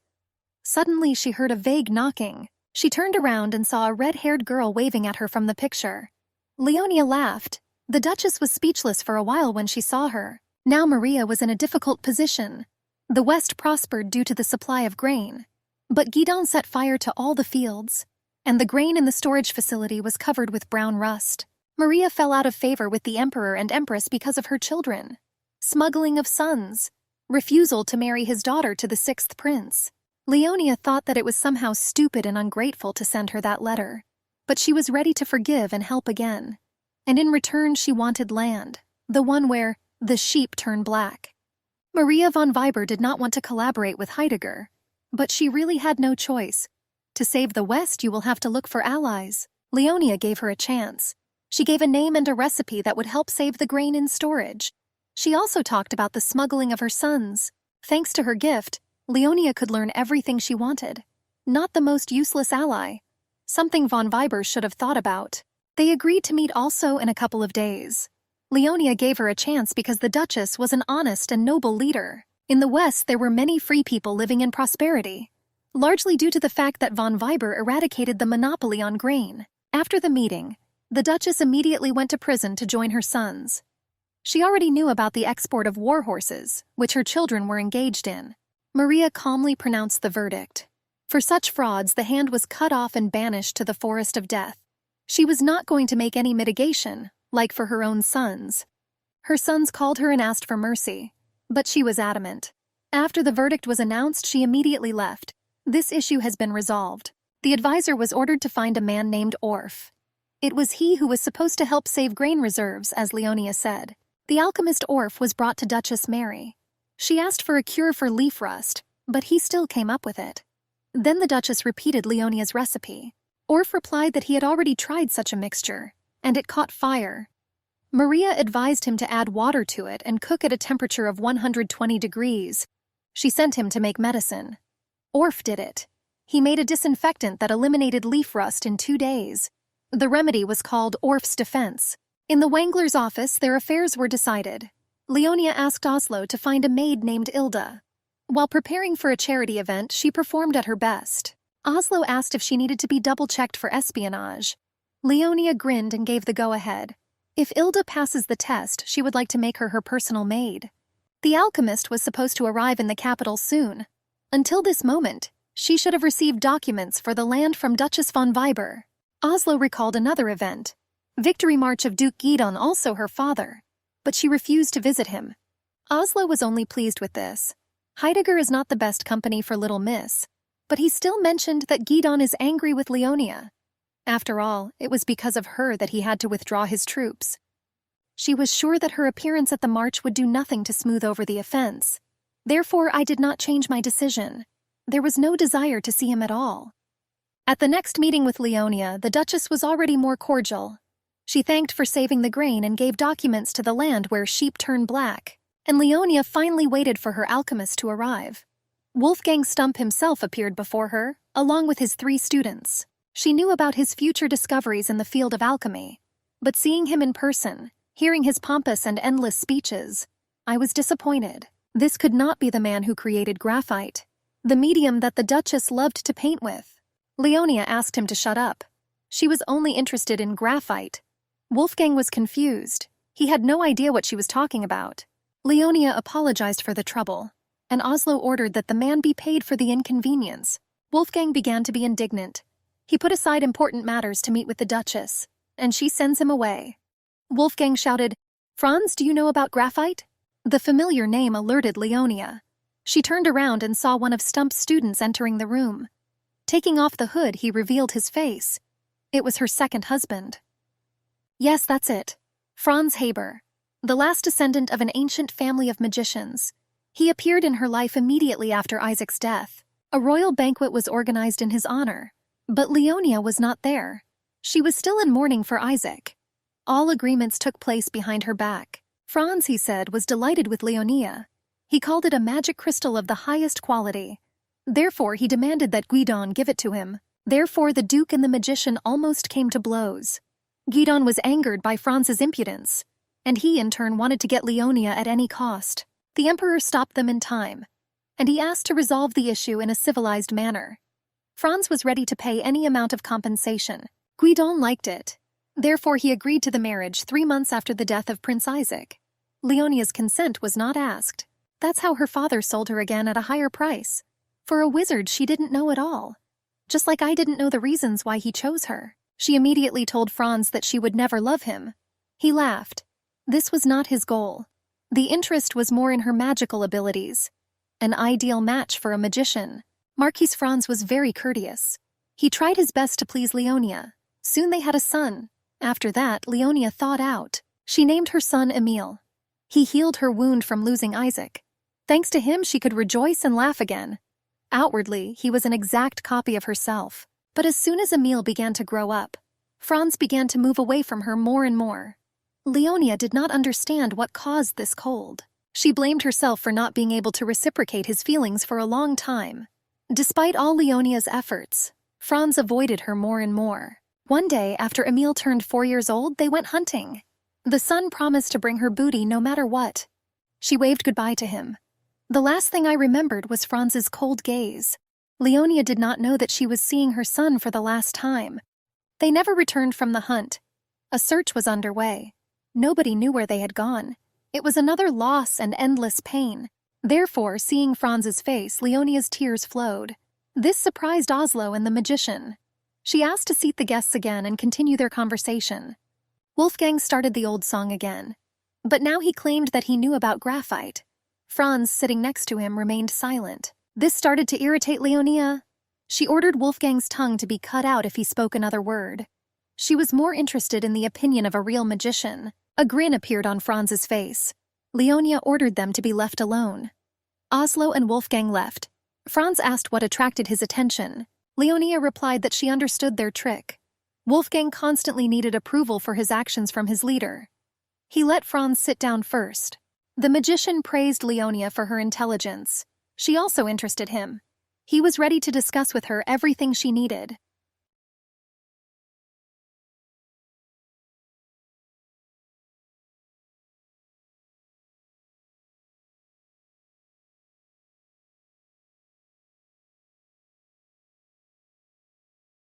Suddenly she heard a vague knocking. She turned around and saw a red-haired girl waving at her from the picture. Leonia laughed. The Duchess was speechless for a while when she saw her. Now Maria was in a difficult position. The West prospered due to the supply of grain. But Guidon set fire to all the fields, and the grain in the storage facility was covered with brown rust. Maria fell out of favor with the Emperor and Empress because of her children. Smuggling of sons. Refusal to marry his daughter to the sixth prince. Leonia thought that it was somehow stupid and ungrateful to send her that letter. But she was ready to forgive and help again. And in return she wanted land, the one where the sheep turn black. Maria von Weber did not want to collaborate with Heidegger, but she really had no choice. To save the West, you will have to look for allies. Leonia gave her a chance. She gave a name and a recipe that would help save the grain in storage. She also talked about the smuggling of her sons. Thanks to her gift, Leonia could learn everything she wanted. Not the most useless ally. Something von Weber should have thought about. They agreed to meet also in a couple of days. Leonia gave her a chance because the Duchess was an honest and noble leader. In the West, there were many free people living in prosperity, largely due to the fact that von Weber eradicated the monopoly on grain. After the meeting, the Duchess immediately went to prison to join her sons. She already knew about the export of war horses, which her children were engaged in. Maria calmly pronounced the verdict. For such frauds, the hand was cut off and banished to the forest of death. She was not going to make any mitigation, like for her own sons. Her sons called her and asked for mercy, but she was adamant. After the verdict was announced, she immediately left. This issue has been resolved. The advisor was ordered to find a man named Orff. It was he who was supposed to help save grain reserves, as Leonia said. The alchemist Orff was brought to Duchess Mary. She asked for a cure for leaf rust, but he still came up with it. Then the Duchess repeated Leonia's recipe. Orff replied that he had already tried such a mixture, and it caught fire. Maria advised him to add water to it and cook at a temperature of 120 degrees. She sent him to make medicine. Orff did it. He made a disinfectant that eliminated leaf rust in 2 days. The remedy was called Orff's Defense. In the Wangler's office, their affairs were decided. Leonia asked Oslo to find a maid named Ilda. While preparing for a charity event, she performed at her best. Oslo asked if she needed to be double-checked for espionage. Leonia grinned and gave the go-ahead. If Ilda passes the test, she would like to make her personal maid. The alchemist was supposed to arrive in the capital soon. Until this moment, she should have received documents for the land from Duchess von Weber. Oslo recalled another event. Victory March of Duke Guidon, also her father. But she refused to visit him. Oslo was only pleased with this. Heidegger is not the best company for little miss. But he still mentioned that Guidon is angry with Leonia. After all, it was because of her that he had to withdraw his troops. She was sure that her appearance at the march would do nothing to smooth over the offense. Therefore, I did not change my decision. There was no desire to see him at all. At the next meeting with Leonia, the Duchess was already more cordial. She thanked for saving the grain and gave documents to the land where sheep turn black, and Leonia finally waited for her alchemist to arrive. Wolfgang Stump himself appeared before her, along with his 3 students. She knew about his future discoveries in the field of alchemy, but seeing him in person, hearing his pompous and endless speeches, I was disappointed. This could not be the man who created graphite, the medium that the Duchess loved to paint with. Leonia asked him to shut up. She was only interested in graphite. Wolfgang was confused. He had no idea what she was talking about. Leonia apologized for the trouble, and Oslo ordered that the man be paid for the inconvenience. Wolfgang began to be indignant. He put aside important matters to meet with the Duchess, and she sends him away. Wolfgang shouted, "Franz, do you know about graphite?" The familiar name alerted Leonia. She turned around and saw one of Stump's students entering the room. Taking off the hood, he revealed his face. It was her second husband. Yes, that's it. Franz Haber, the last descendant of an ancient family of magicians. He appeared in her life immediately after Isaac's death. A royal banquet was organized in his honor, but Leonia was not there. She was still in mourning for Isaac. All agreements took place behind her back. Franz, he said, was delighted with Leonia. He called it a magic crystal of the highest quality. Therefore, he demanded that Guidon give it to him. Therefore, the Duke and the magician almost came to blows. Guidon was angered by Franz's impudence, and he in turn wanted to get Leonia at any cost. The Emperor stopped them in time, and he asked to resolve the issue in a civilized manner. Franz was ready to pay any amount of compensation. Guidon liked it. Therefore, he agreed to the marriage 3 months after the death of Prince Isaac. Leonia's consent was not asked. That's how her father sold her again at a higher price. For a wizard she didn't know at all. Just like I didn't know the reasons why he chose her. She immediately told Franz that she would never love him. He laughed. This was not his goal. The interest was more in her magical abilities. An ideal match for a magician. Marquis Franz was very courteous. He tried his best to please Leonia. Soon they had a son. After that, Leonia thawed out. She named her son Emil. He healed her wound from losing Isaac. Thanks to him, she could rejoice and laugh again. Outwardly, he was an exact copy of herself. But as soon as Emil began to grow up, Franz began to move away from her more and more. Leonia did not understand what caused this cold. She blamed herself for not being able to reciprocate his feelings for a long time. Despite all Leonia's efforts, Franz avoided her more and more. One day, after Emil turned 4 years old, they went hunting. The son promised to bring her booty no matter what. She waved goodbye to him. The last thing I remembered was Franz's cold gaze. Leonia did not know that she was seeing her son for the last time. They never returned from the hunt. A search was underway. Nobody knew where they had gone. It was another loss and endless pain. Therefore, seeing Franz's face, Leonia's tears flowed. This surprised Oslo and the magician. She asked to seat the guests again and continue their conversation. Wolfgang started the old song again. But now he claimed that he knew about graphite. Franz, sitting next to him, remained silent. This started to irritate Leonia. She ordered Wolfgang's tongue to be cut out if he spoke another word. She was more interested in the opinion of a real magician. A grin appeared on Franz's face. Leonia ordered them to be left alone. Oslo and Wolfgang left. Franz asked what attracted his attention. Leonia replied that she understood their trick. Wolfgang constantly needed approval for his actions from his leader. He let Franz sit down first. The magician praised Leonia for her intelligence. She also interested him. He was ready to discuss with her everything she needed.